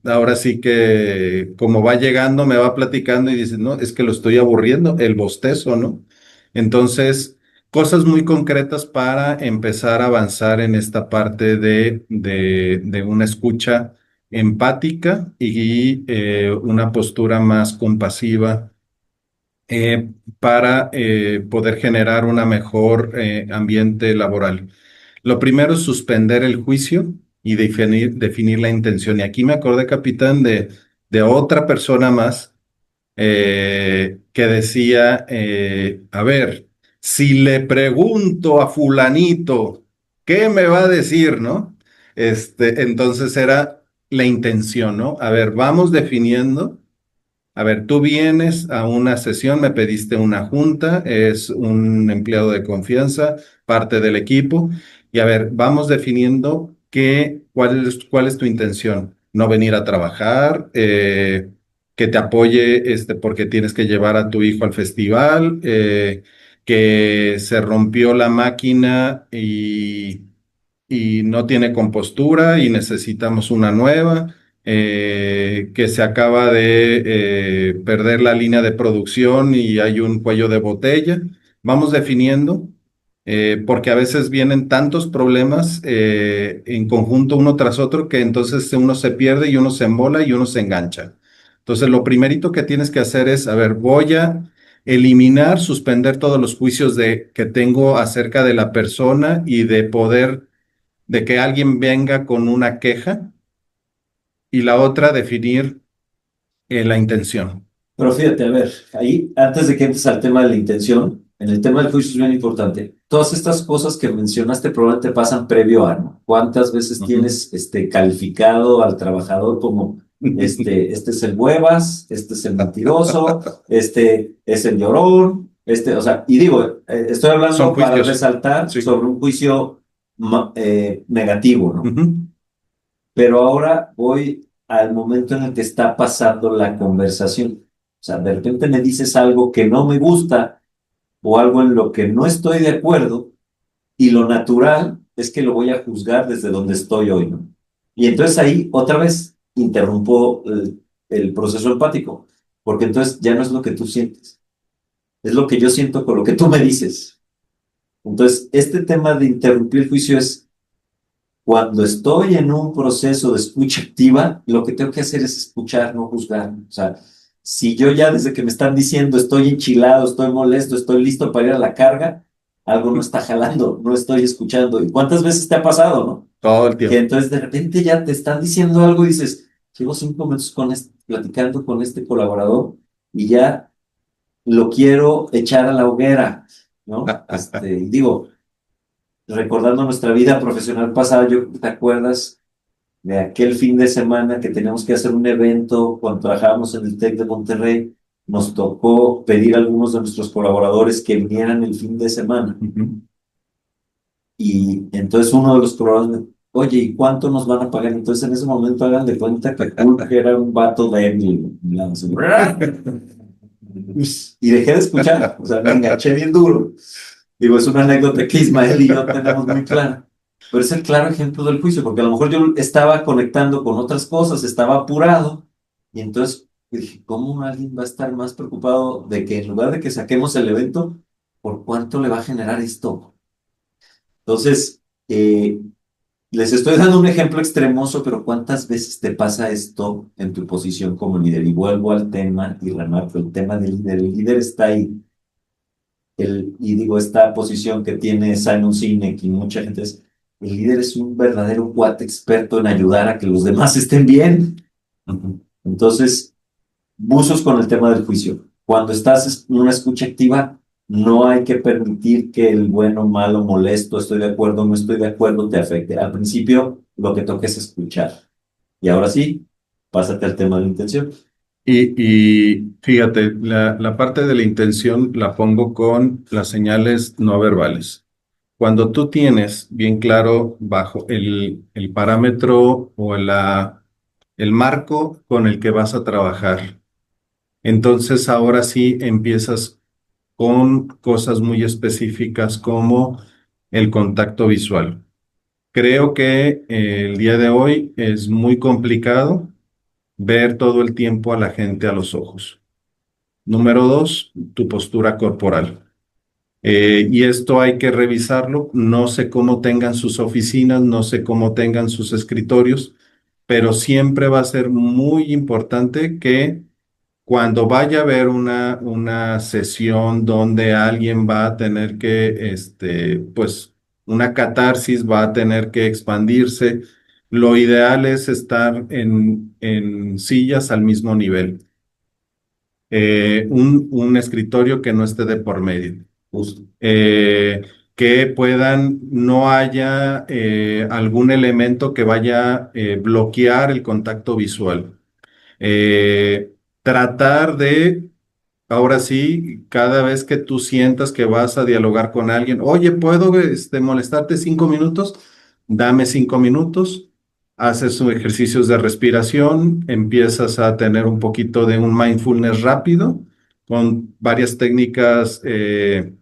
ahora sí que como va llegando, me va platicando y dice, no, es que lo estoy aburriendo, el bostezo, ¿no? Entonces cosas muy concretas para empezar a avanzar en esta parte de una escucha empática y una postura más compasiva para poder generar una mejor ambiente laboral. Lo primero es suspender el juicio y definir la intención. Y aquí me acordé, capitán, de otra persona más que decía, a ver, si le pregunto a fulanito, ¿qué me va a decir, no? Entonces era la intención, ¿no? A ver, vamos definiendo. A ver, tú vienes a una sesión, me pediste una junta, es un empleado de confianza, parte del equipo, y a ver, vamos definiendo cuál es tu intención. No venir a trabajar, que te apoye porque tienes que llevar a tu hijo al festival, que se rompió la máquina y no tiene compostura y necesitamos una nueva, que se acaba de perder la línea de producción y hay un cuello de botella. Vamos definiendo, porque a veces vienen tantos problemas en conjunto uno tras otro que entonces uno se pierde y uno se embola y uno se engancha. Entonces, lo primerito que tienes que hacer es, a ver, voy a eliminar, suspender todos los juicios que tengo acerca de la persona y de poder de que alguien venga con una queja y la otra definir la intención. Pero fíjate, a ver, ahí, antes de que entres al tema de la intención, en el tema del juicio es bien importante. Todas estas cosas que mencionaste probablemente pasan previo a, ¿no? ¿Cuántas veces Ujú. tienes calificado al trabajador como este es el huevas, este es el mentiroso, este es el llorón, o sea, y digo, estoy Son hablando para juicios. resaltar Sí. sobre un juicio negativo, ¿no? Ujú. Pero ahora voy al momento en el que está pasando la conversación. O sea, de repente me dices algo que no me gusta o algo en lo que no estoy de acuerdo y lo natural es que lo voy a juzgar desde donde estoy hoy, ¿no? Y entonces ahí otra vez interrumpo el proceso empático, porque entonces ya no es lo que tú sientes, es lo que yo siento con lo que tú me dices. Entonces, este tema de interrumpir el juicio es cuando estoy en un proceso de escucha activa, lo que tengo que hacer es escuchar, no juzgar. O sea, si yo ya desde que me están diciendo estoy enchilado, estoy molesto, estoy listo para ir a la carga, algo no está jalando, no estoy escuchando. ¿Y cuántas veces te ha pasado, no? Todo el Que tiempo. entonces de repente ya te están diciendo algo y dices, llevo 5 minutos platicando con este colaborador y ya lo quiero echar a la hoguera, ¿no? Y digo, recordando nuestra vida profesional pasada, yo, ¿te acuerdas de aquel fin de semana que teníamos que hacer un evento cuando trabajábamos en el TEC de Monterrey? Nos tocó pedir a algunos de nuestros colaboradores que vinieran el fin de semana. Ujú. Y entonces uno de los colaboradores me, oye, ¿y cuánto nos van a pagar? Entonces en ese momento hagan de cuenta que Hulk era un vato débil. Y dejé de escuchar, o sea, me enganché bien duro. Digo, es una anécdota que Ismael y yo tenemos muy clara. Pero es el claro ejemplo del juicio, porque a lo mejor yo estaba conectando con otras cosas, estaba apurado, y entonces dije, ¿cómo alguien va a estar más preocupado de que en lugar de que saquemos el evento, por cuánto le va a generar esto? Entonces, les estoy dando un ejemplo extremoso, pero ¿cuántas veces te pasa esto en tu posición como líder? Y vuelvo al tema y remarco el tema del líder. El líder está ahí y digo, esta posición que tiene Simon Sinek y mucha gente es, el líder es un verdadero cuate experto en ayudar a que los demás estén bien. Ujú. Entonces, buzos con el tema del juicio. Cuando estás en una escucha activa, no hay que permitir que el bueno, malo, molesto, estoy de acuerdo, no estoy de acuerdo, te afecte. Al principio, lo que toca es escuchar. Y ahora sí, pásate al tema de la intención. Y fíjate, la parte de la intención la pongo con las señales no verbales. Cuando tú tienes bien claro bajo el parámetro o el marco con el que vas a trabajar, entonces ahora sí empiezas con cosas muy específicas como el contacto visual. Creo que el día de hoy es muy complicado ver todo el tiempo a la gente a los ojos. Número dos, tu postura corporal. Y esto hay que revisarlo. No sé cómo tengan sus oficinas, no sé cómo tengan sus escritorios, pero siempre va a ser muy importante que cuando vaya a haber una sesión donde alguien va a tener que, pues, una catarsis, va a tener que expandirse, lo ideal es estar en sillas al mismo nivel. Un escritorio que no esté de por medio. Justo. Que puedan, no haya algún elemento que vaya a bloquear el contacto visual. Eh, Tratar de, ahora sí, cada vez que tú sientas que vas a dialogar con alguien, oye, ¿puedo molestarte 5 minutos? Dame 5 minutos. Haces sus ejercicios de respiración, empiezas a tener un poquito de un mindfulness rápido con varias técnicas de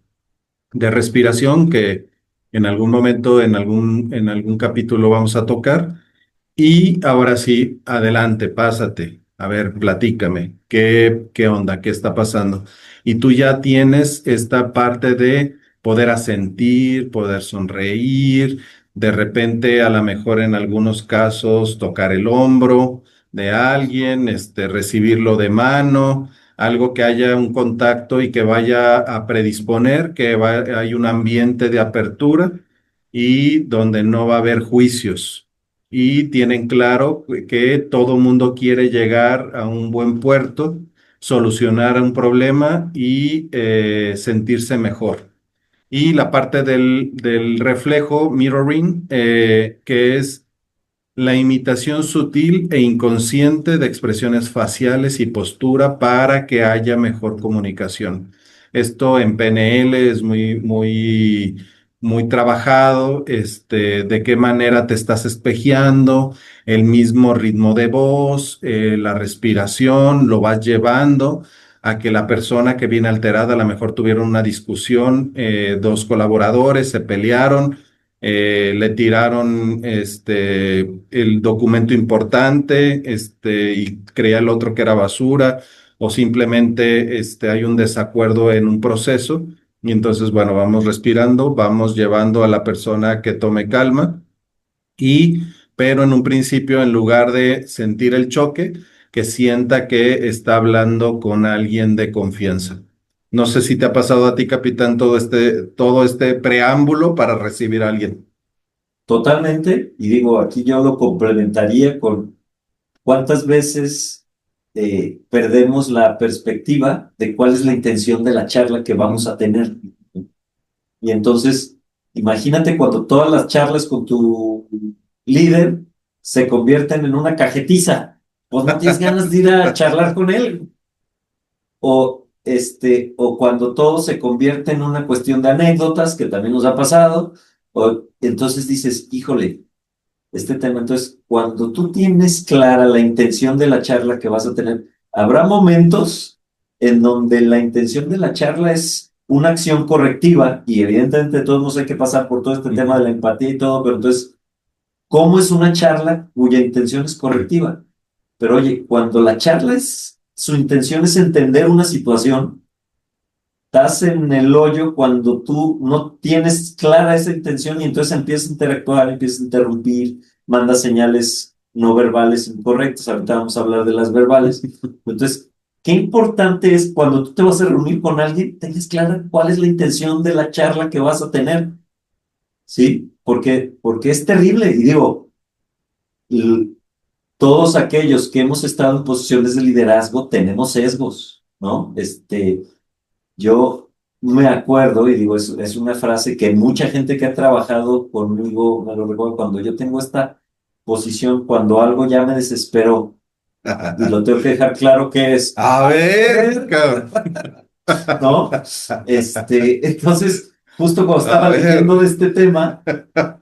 respiración que en algún momento, en algún capítulo vamos a tocar. Y ahora sí, adelante, pásate. A ver, platícame, ¿qué onda? ¿Qué está pasando? Y tú ya tienes esta parte de poder asentir, poder sonreír, de repente, a lo mejor en algunos casos, tocar el hombro de alguien, recibirlo de mano, algo que haya un contacto y que vaya a predisponer que hay un ambiente de apertura y donde no va a haber juicios y tienen claro que todo mundo quiere llegar a un buen puerto, solucionar un problema y sentirse mejor. Y la parte del reflejo, mirroring, que es la imitación sutil e inconsciente de expresiones faciales y postura para que haya mejor comunicación. Esto en PNL es muy trabajado, de qué manera te estás espejeando, el mismo ritmo de voz, la respiración, lo vas llevando a que la persona que viene alterada, a lo mejor tuvieron una discusión, dos colaboradores se pelearon, le tiraron el documento importante y creía el otro que era basura o simplemente hay un desacuerdo en un proceso y entonces, bueno, vamos respirando, vamos llevando a la persona que tome calma y, pero en un principio, en lugar de sentir el choque, que sienta que está hablando con alguien de confianza. No sé si te ha pasado a ti, capitán, todo este preámbulo para recibir a alguien. Totalmente, y digo, aquí yo lo complementaría con cuántas veces perdemos la perspectiva de cuál es la intención de la charla que vamos a tener. Y entonces, imagínate cuando todas las charlas con tu líder se convierten en una cajetiza, pues no tienes ganas de ir a charlar con él. O cuando todo se convierte en una cuestión de anécdotas, que también nos ha pasado, o entonces dices, híjole, este tema. Entonces, cuando tú tienes clara la intención de la charla que vas a tener, habrá momentos en donde la intención de la charla es una acción correctiva y evidentemente todos nos hay que pasar por todo este tema de la empatía y todo, pero entonces, ¿cómo es una charla cuya intención es correctiva? Pero oye, cuando la charla su intención es entender una situación, estás en el hoyo cuando tú no tienes clara esa intención y entonces empiezas a interactuar, empiezas a interrumpir, mandas señales no verbales incorrectas. Ahorita vamos a hablar de las verbales. Entonces, qué importante es cuando tú te vas a reunir con alguien, tengas clara cuál es la intención de la charla que vas a tener, ¿sí? Porque es terrible. Y digo, l- todos aquellos que hemos estado en posiciones de liderazgo tenemos sesgos, ¿no? Yo me acuerdo, y digo, es una frase que mucha gente que ha trabajado conmigo me lo recuerdo, cuando yo tengo esta posición, cuando algo ya me desesperó, Y lo tengo que dejar claro que es, A ver, cabrón. ¿no? Entonces, justo cuando A estaba leyendo de ver. este tema,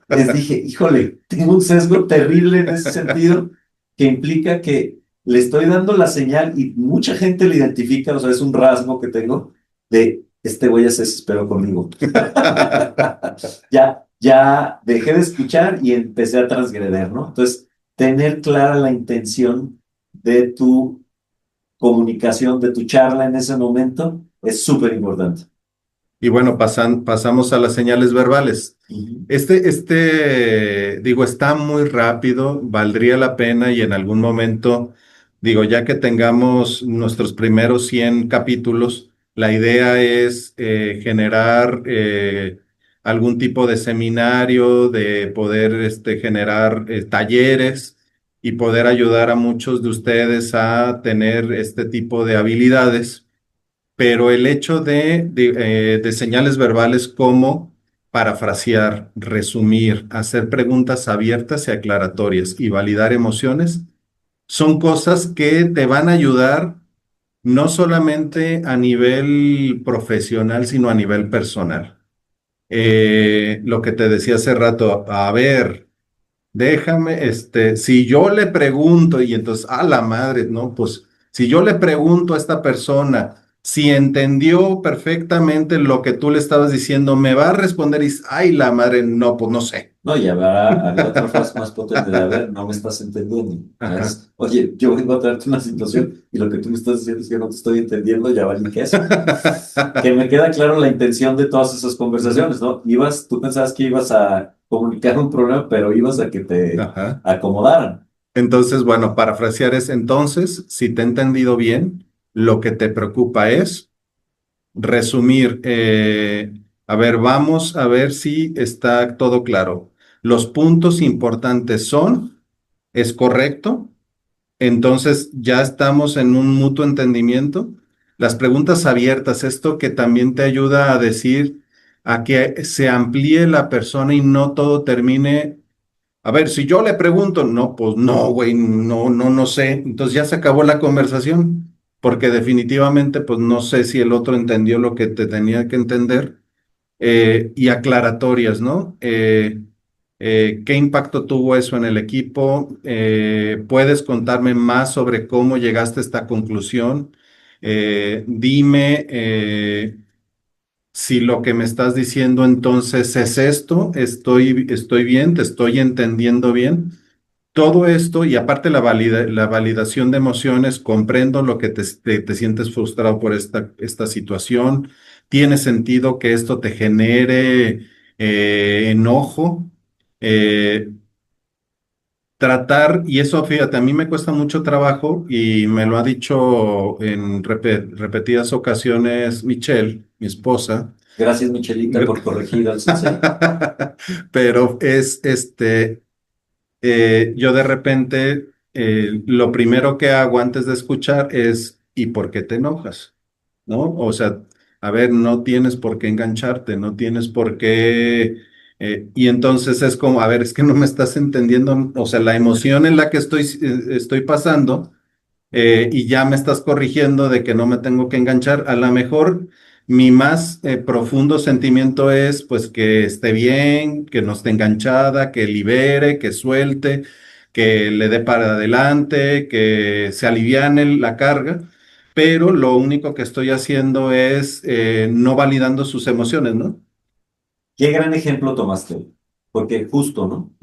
les dije, híjole, tengo un sesgo terrible en ese sentido, que implica que le estoy dando la señal y mucha gente le identifica, o sea, es un rasgo que tengo de, este güey ya se desesperó conmigo. Ya dejé de escuchar y empecé a transgreder, ¿no? Entonces, tener clara la intención de tu comunicación, de tu charla en ese momento, es súper importante. Y bueno, pasamos a las señales verbales. Ujú. Digo, está muy rápido, valdría la pena y en algún momento, digo, ya que tengamos nuestros primeros 100 capítulos, la idea es generar algún tipo de seminario, de poder generar talleres y poder ayudar a muchos de ustedes a tener este tipo de habilidades, pero el hecho de señales verbales como parafrasear, resumir, hacer preguntas abiertas y aclaratorias y validar emociones son cosas que te van a ayudar no solamente a nivel profesional, sino a nivel personal. Lo que te decía hace rato, a ver. Déjame, si yo le pregunto y entonces, a la madre, no, pues si yo le pregunto a esta persona si entendió perfectamente lo que tú le estabas diciendo, me va a responder y, ay, la madre, no, pues no sé. No, y había otra frase más potente de, a ver, no me estás entendiendo. O sea, Ajá. oye, yo vengo a traerte una situación y lo que tú me estás diciendo es que no te estoy entendiendo, ya valí queso. Que me queda claro la intención de todas esas conversaciones, ¿no? Tú pensabas que ibas a comunicar un problema, pero ibas a que te Ajá. acomodaran. Entonces, bueno, parafrasear es entonces, si te he entendido bien, lo que te preocupa es resumir, a ver, vamos a ver si está todo claro. Los puntos importantes son, ¿es correcto? Entonces ya estamos en un mutuo entendimiento. Las preguntas abiertas, esto que también te ayuda a decir, a que se amplíe la persona y no todo termine. A ver, si yo le pregunto, no, pues no, güey, no, no, no sé. Entonces ya se acabó la conversación, porque definitivamente, pues no sé si el otro entendió lo que te tenía que entender. Y aclaratorias, ¿no? ¿Qué impacto tuvo eso en el equipo? ¿Puedes contarme más sobre cómo llegaste a esta conclusión? Dime si lo que me estás diciendo entonces es esto, estoy bien, te estoy entendiendo bien. Todo esto y aparte la validación de emociones, comprendo lo que te sientes frustrado por esta situación. Tiene sentido que esto te genere enojo. Eh, Tratar, y eso fíjate, a mí me cuesta mucho trabajo y me lo ha dicho en repetidas ocasiones Michelle, mi esposa. Gracias, Michelita, por corregir al sensei. Pero yo de repente, lo primero que hago antes de escuchar es, ¿y por qué te enojas? ¿No? O sea, a ver, no tienes por qué engancharte, no tienes por qué, y entonces es como, a ver, es que no me estás entendiendo, o sea, la emoción en la que estoy pasando y ya me estás corrigiendo de que no me tengo que enganchar. A lo mejor mi más profundo sentimiento es pues que esté bien, que no esté enganchada, que libere, que suelte, que le dé para adelante, que se aliviane la carga, pero lo único que estoy haciendo es no validando sus emociones, ¿no? Qué gran ejemplo tomaste hoy, porque justo, ¿no?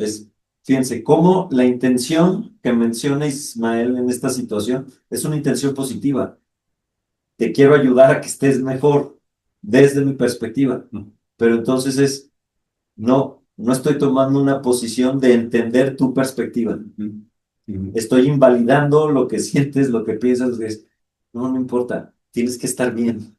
Fíjense, cómo la intención que menciona Ismael en esta situación es una intención positiva. Te quiero ayudar a que estés mejor desde mi perspectiva. Pero entonces no estoy tomando una posición de entender tu perspectiva. Ujú, ujú. Estoy invalidando lo que sientes, lo que piensas. No importa, tienes que estar bien.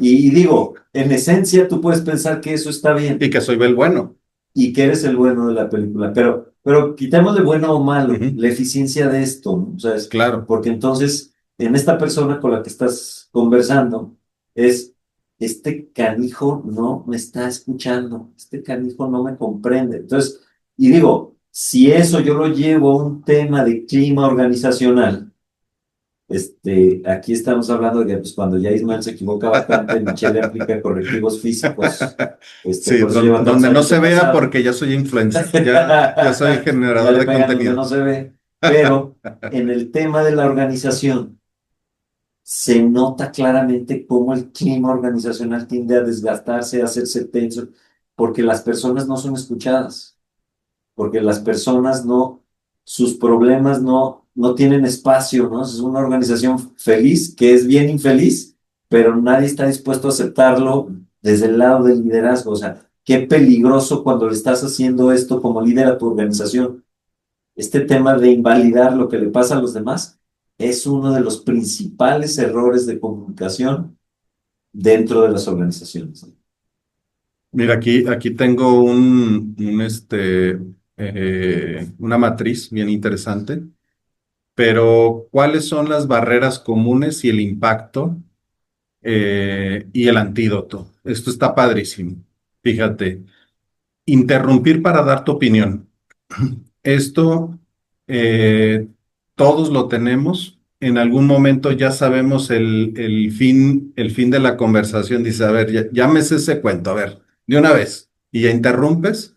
Y digo, en esencia tú puedes pensar que eso está Y bien que soy el bueno. y que eres el bueno de la película, pero quitémosle bueno o malo, Ujú, la eficiencia de esto, ¿no? O sea, claro. porque entonces en esta persona con la que estás conversando es, este canijo no me está escuchando, este canijo no me comprende. Entonces, y digo, Si eso yo lo llevo a un tema de clima organizacional, aquí estamos hablando de que pues, cuando ya Ismael se equivoca bastante, Michelle le aplica correctivos físicos, Sí, por eso lleva tantos donde no años de se vea casado. porque ya soy influencer, ya soy Ya generador le de pegan donde contenido. no se ve, pero en el tema de la organización, se nota claramente cómo el clima organizacional tiende a desgastarse, a hacerse tenso, porque las personas no son escuchadas, porque las personas no, sus problemas no tienen espacio, ¿no? Es una organización feliz que es bien infeliz, pero nadie está dispuesto a aceptarlo desde el lado del liderazgo. O sea, qué peligroso cuando le estás haciendo esto como líder a tu organización. Este tema de invalidar lo que le pasa a los demás es uno de los principales errores de comunicación dentro de las organizaciones. Mira, aquí tengo una matriz bien interesante, pero ¿cuáles son las barreras comunes y el impacto y el antídoto? Esto está padrísimo. Fíjate, interrumpir para dar tu opinión. Esto eh, todos lo tenemos. En algún momento ya sabemos el fin de la conversación. Dice, a ver, ya me sé ese cuento, a ver, de una vez. Y ya interrumpes.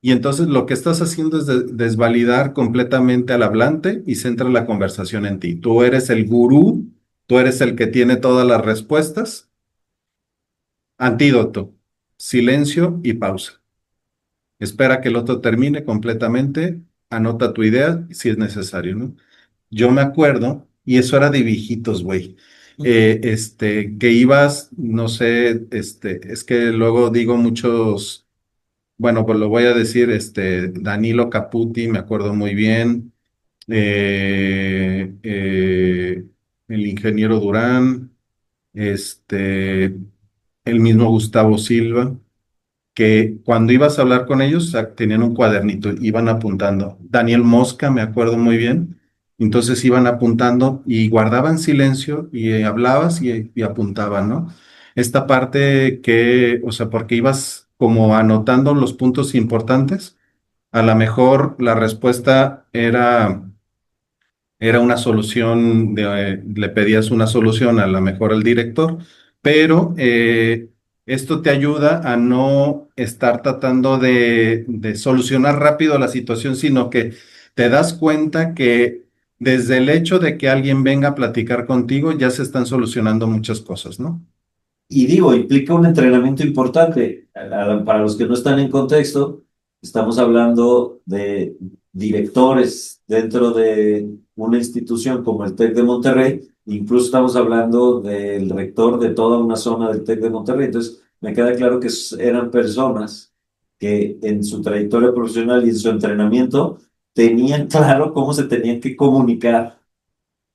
Y entonces lo que estás haciendo es desvalidar completamente al hablante y centra la conversación en ti. Tú eres el gurú, tú eres el que tiene todas las respuestas. Antídoto, silencio y pausa. Espera que el otro termine completamente, anota tu idea si es necesario, ¿no? Yo me acuerdo, y eso era de viejitos, güey. Que ibas, no sé, es que luego digo muchos, bueno, pues lo voy a decir, Danilo Caputi, me acuerdo muy bien, eh, eh, el ingeniero Durán, el mismo Gustavo Silva que cuando ibas a hablar con ellos tenían un cuadernito, iban apuntando. Daniel Mosca, me acuerdo muy bien. Entonces iban apuntando y guardaban silencio y hablabas y apuntaban, ¿no? Esta parte que, o sea, porque ibas como anotando los puntos importantes, a lo mejor la respuesta era una solución, le pedías una solución a lo mejor al director, pero esto te ayuda a no estar tratando de solucionar rápido la situación, sino que te das cuenta que desde el hecho de que alguien venga a platicar contigo ya se están solucionando muchas cosas, ¿no? Y digo, implica un entrenamiento importante. Para los que no están en contexto, estamos hablando de directores dentro de una institución como el TEC de Monterrey. Incluso estamos hablando del rector de toda una zona del TEC de Monterrey. Entonces, me queda claro que eran personas que en su trayectoria profesional y en su entrenamiento tenían claro cómo se tenían que comunicar,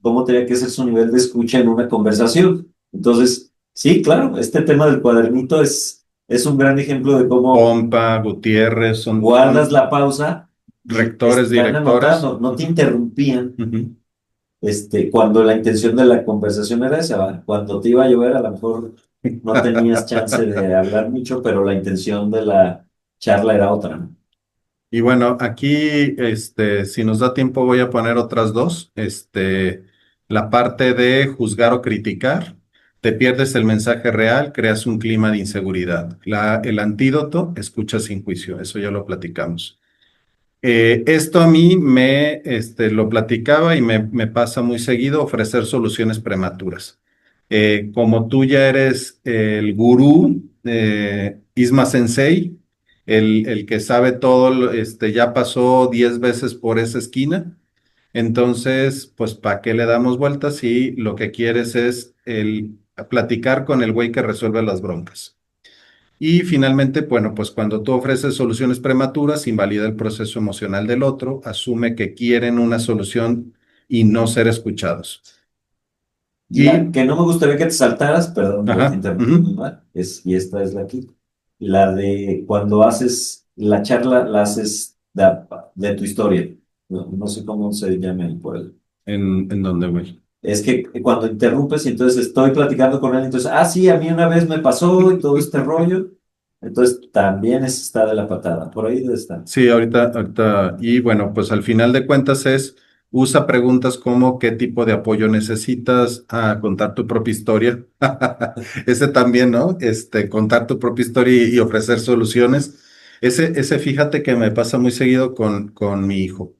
cómo tenía que ser su nivel de escucha en una conversación. Entonces, sí, claro, este tema del cuadernito es un gran ejemplo de cómo Pompa, Gutiérrez, guardas la pausa y rectores, van directores. anotando, no te Ujú, interrumpían, ujú. cuando la intención de la conversación era esa, ¿va? Cuando te iba a llover, a lo mejor no tenías chance de hablar mucho, pero la intención de la charla era otra, ¿no? Y bueno, aquí, si nos da tiempo, voy a poner otras dos. La parte de juzgar o criticar. Te pierdes el mensaje real, creas un clima de inseguridad. El antídoto, escucha sin juicio. Eso ya lo platicamos. Esto a mí lo platicaba y me pasa muy seguido ofrecer soluciones prematuras. Como tú ya eres el gurú, Isma Sensei, el que sabe todo, ya pasó 10 veces por esa esquina. Entonces, pues, ¿para qué le damos vueltas si lo que quieres es platicar con el güey que resuelve las broncas? Y finalmente, bueno, pues cuando tú ofreces soluciones prematuras, invalida el proceso emocional del otro, asume que quieren una solución y no ser escuchados. La Y, que no me gustaría que te saltaras, perdón, yo te ajá, interrumpí muy ujú, mal, y esta es la aquí. La de cuando haces la charla, la haces de tu historia. No sé cómo se llama ahí por él. ¿en dónde, güey? Es que cuando interrumpes y entonces estoy platicando con él, entonces, sí, a mí una vez me pasó y todo este rollo. Entonces, también ese está de la patada. Por ahí debe estar. Sí, ahorita, y bueno, pues al final de cuentas usa preguntas como ¿qué tipo de apoyo necesitas? Contar tu propia historia. Ese también, ¿no? Contar tu propia historia y ofrecer soluciones. Ese, fíjate que me pasa muy seguido con mi hijo.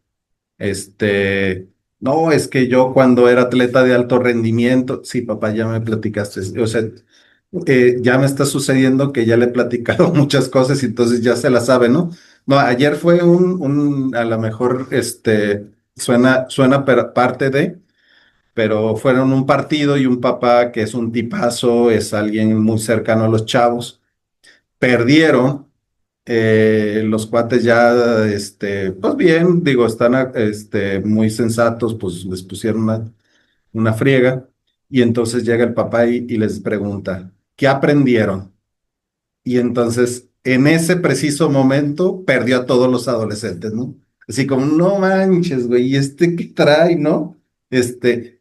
Este, no, es que yo cuando era atleta de alto rendimiento, sí, papá, ya me platicaste, o sea, ya me está sucediendo que ya le he platicado muchas cosas y entonces ya se la sabe, ¿no? No, ayer fue a lo mejor, suena parte de, pero fueron un partido y un papá que es un tipazo, es alguien muy cercano a los chavos, perdieron. Los cuates ya, pues bien, digo, están, muy sensatos, pues les pusieron una friega. Y entonces llega el papá y les pregunta, ¿qué aprendieron? Y entonces, en ese preciso momento, perdió a todos los adolescentes, ¿no? Así como, no manches, güey, ¿y este qué trae, no?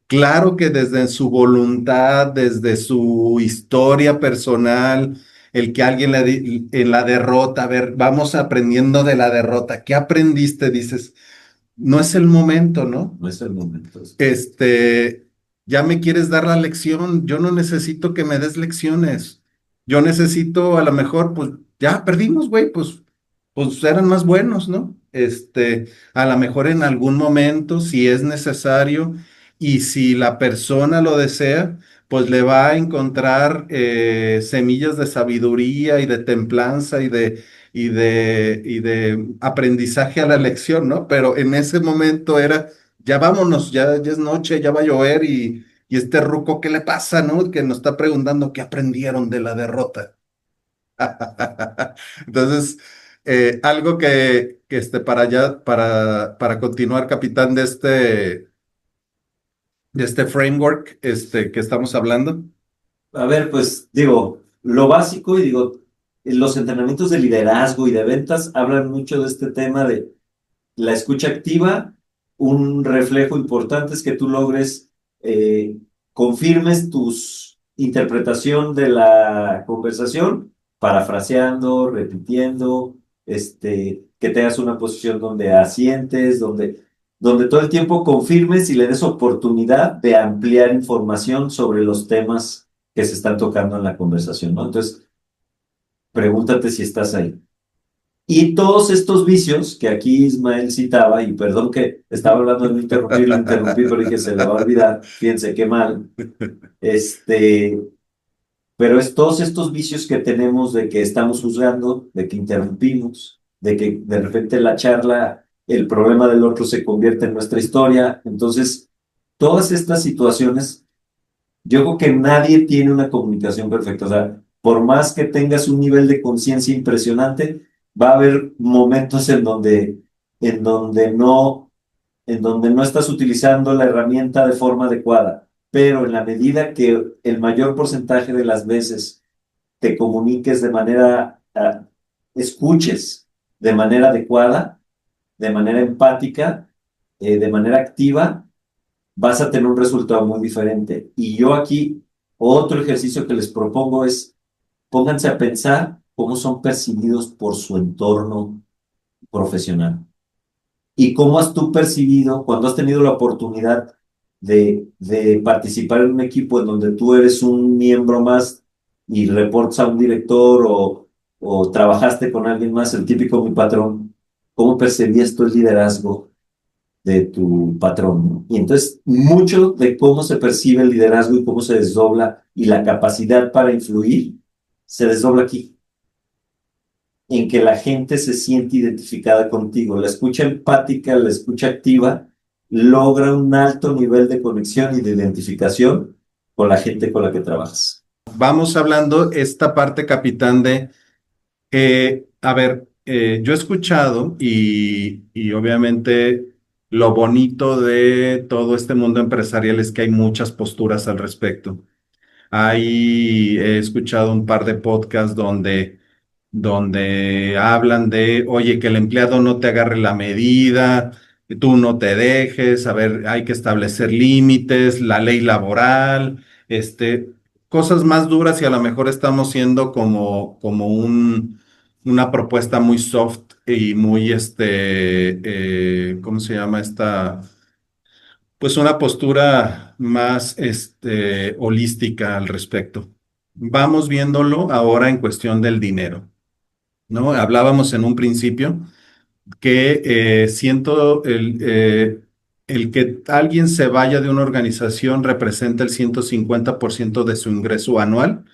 Claro que desde su voluntad, desde su historia personal, el que alguien en la derrota, a ver, vamos aprendiendo de la derrota. ¿Qué aprendiste? Dices, no es el momento, ¿no? No es el momento. este, ya me quieres dar la lección, yo no necesito que me des lecciones, yo necesito a lo mejor, pues ya perdimos, güey, pues eran más buenos, ¿no? A lo mejor en algún momento, si es necesario y si la persona lo desea, pues le va a encontrar semillas de sabiduría y de templanza y de aprendizaje a la lección, ¿no? Pero en ese momento era ya vámonos, ya es noche, ya va a llover y este ruco, ¿qué le pasa, no? Que nos está preguntando qué aprendieron de la derrota. Entonces, algo que para allá, para continuar, capitán, de este framework, que estamos hablando. A ver, pues digo, lo básico y digo, los entrenamientos de liderazgo y de ventas hablan mucho de este tema de la escucha activa. Un reflejo importante es que tú logres, confirmes tu interpretación de la conversación, parafraseando, repitiendo, que tengas una posición donde asientes, donde todo el tiempo confirmes y le des oportunidad de ampliar información sobre los temas que se están tocando en la conversación, ¿no? Entonces, pregúntate si estás ahí. Y todos estos vicios que aquí Ismael citaba, y perdón que estaba hablando de no interrumpir, lo interrumpí, pero dije, se le va a olvidar, fíjense qué mal, este, pero es todos estos vicios que tenemos de que estamos juzgando, de que interrumpimos, de que de repente la charla, el problema del otro se convierte en nuestra historia. Entonces, todas estas situaciones, yo creo que nadie tiene una comunicación perfecta. O sea, por más que tengas un nivel de conciencia impresionante, va a haber momentos en donde no, en donde no estás utilizando la herramienta de forma adecuada. Pero en la medida que el mayor porcentaje de las veces te comuniques de manera, escuches de manera adecuada, de manera empática, de manera activa, vas a tener un resultado muy diferente. Y yo aquí, otro ejercicio que les propongo es, pónganse a pensar cómo son percibidos por su entorno profesional. ¿Y cómo has tú percibido cuando has tenido la oportunidad de participar en un equipo en donde tú eres un miembro más y reportas a un director o trabajaste con alguien más, el típico mi patrón? ¿Cómo percibías tú el liderazgo de tu patrón, ¿no? Y entonces, mucho de cómo se percibe el liderazgo y cómo se desdobla y la capacidad para influir se desdobla aquí, en que la gente se siente identificada contigo. La escucha empática, la escucha activa, logra un alto nivel de conexión y de identificación con la gente con la que trabajas. Vamos hablando esta parte, capitán, a ver, yo he escuchado y obviamente lo bonito de todo este mundo empresarial es que hay muchas posturas al respecto. Ahí he escuchado un par de podcasts donde hablan de, oye, que el empleado no te agarre la medida, que tú no te dejes, a ver, hay que establecer límites, la ley laboral, cosas más duras y a lo mejor estamos siendo como una propuesta muy soft y muy, ¿cómo se llama esta? Pues una postura más, holística al respecto. Vamos viéndolo ahora en cuestión del dinero, ¿no? Hablábamos en un principio que siento el que alguien se vaya de una organización representa el 150% de su ingreso anual,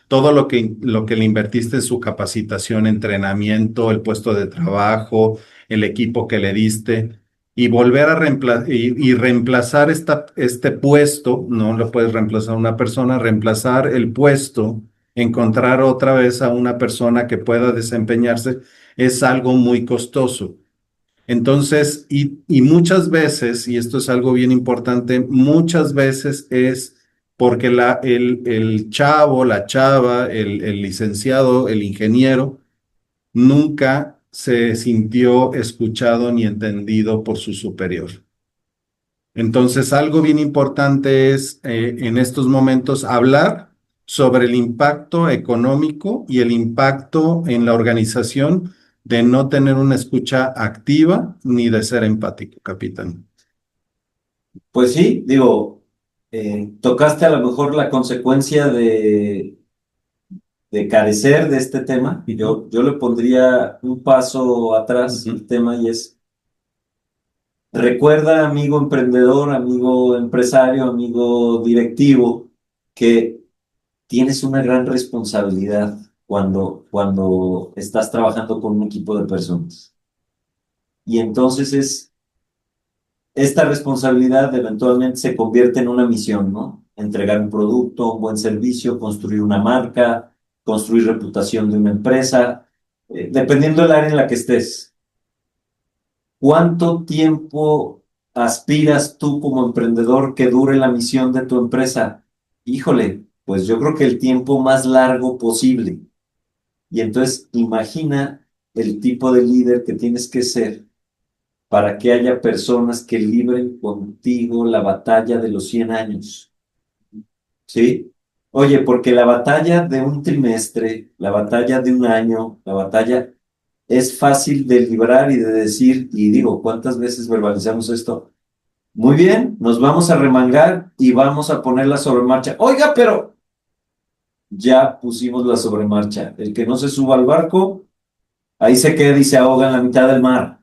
todo lo que le invertiste en su capacitación, entrenamiento, el puesto de trabajo, el equipo que le diste, y volver a reemplazar este puesto, no lo puedes reemplazar a una persona, reemplazar el puesto, encontrar otra vez a una persona que pueda desempeñarse, es algo muy costoso. Entonces, y muchas veces, y esto es algo bien importante, muchas veces es porque el chavo, la chava, el licenciado, el ingeniero, nunca se sintió escuchado ni entendido por su superior. Entonces, algo bien importante es en estos momentos hablar sobre el impacto económico y el impacto en la organización de no tener una escucha activa ni de ser empático, capitán. Pues sí, digo, tocaste a lo mejor la consecuencia de carecer de este tema. Ujú, Yo le pondría un paso atrás ujú. el tema y es, recuerda, amigo emprendedor, amigo empresario, amigo directivo, que tienes una gran responsabilidad cuando estás trabajando con un equipo de personas. Y entonces esta responsabilidad eventualmente se convierte en una misión, ¿no? Entregar un producto, un buen servicio, construir una marca, construir reputación de una empresa, dependiendo del área en la que estés. ¿Cuánto tiempo aspiras tú como emprendedor que dure la misión de tu empresa? Híjole, pues yo creo que el tiempo más largo posible. Y entonces imagina el tipo de líder que tienes que ser para que haya personas que libren contigo la batalla de los 100 años. ¿Sí? Oye, porque la batalla de un trimestre, la batalla de un año, la batalla es fácil de librar y de decir, y digo, ¿cuántas veces verbalizamos esto? Muy bien, nos vamos a remangar y vamos a ponerla sobre marcha. Oiga, pero ya pusimos la sobremarcha. El que no se suba al barco, ahí se queda y se ahoga en la mitad del mar.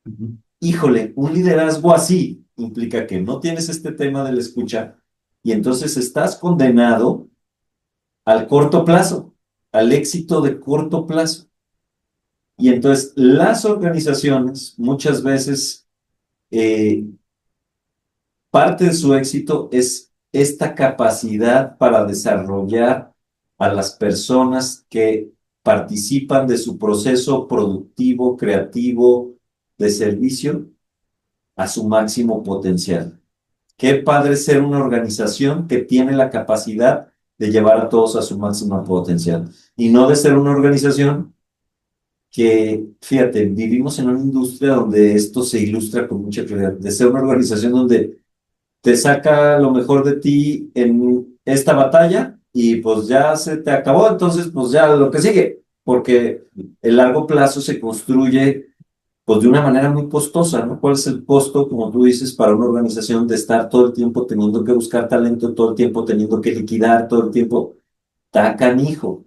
Ujú. Híjole, un liderazgo así implica que no tienes este tema de la escucha y entonces estás condenado al corto plazo, al éxito de corto plazo. Y entonces las organizaciones muchas veces, eh, parte de su éxito es esta capacidad para desarrollar a las personas que participan de su proceso productivo, creativo, de servicio a su máximo potencial. Qué padre ser una organización que tiene la capacidad de llevar a todos a su máximo potencial y no de ser una organización que, fíjate, vivimos en una industria donde esto se ilustra con mucha claridad, de ser una organización donde te saca lo mejor de ti en esta batalla y pues ya se te acabó, entonces pues ya lo que sigue, porque el largo plazo se construye pues de una manera muy costosa, ¿no? ¿Cuál es el costo, como tú dices, para una organización de estar todo el tiempo teniendo que buscar talento, todo el tiempo teniendo que liquidar, todo el tiempo? Está canijo.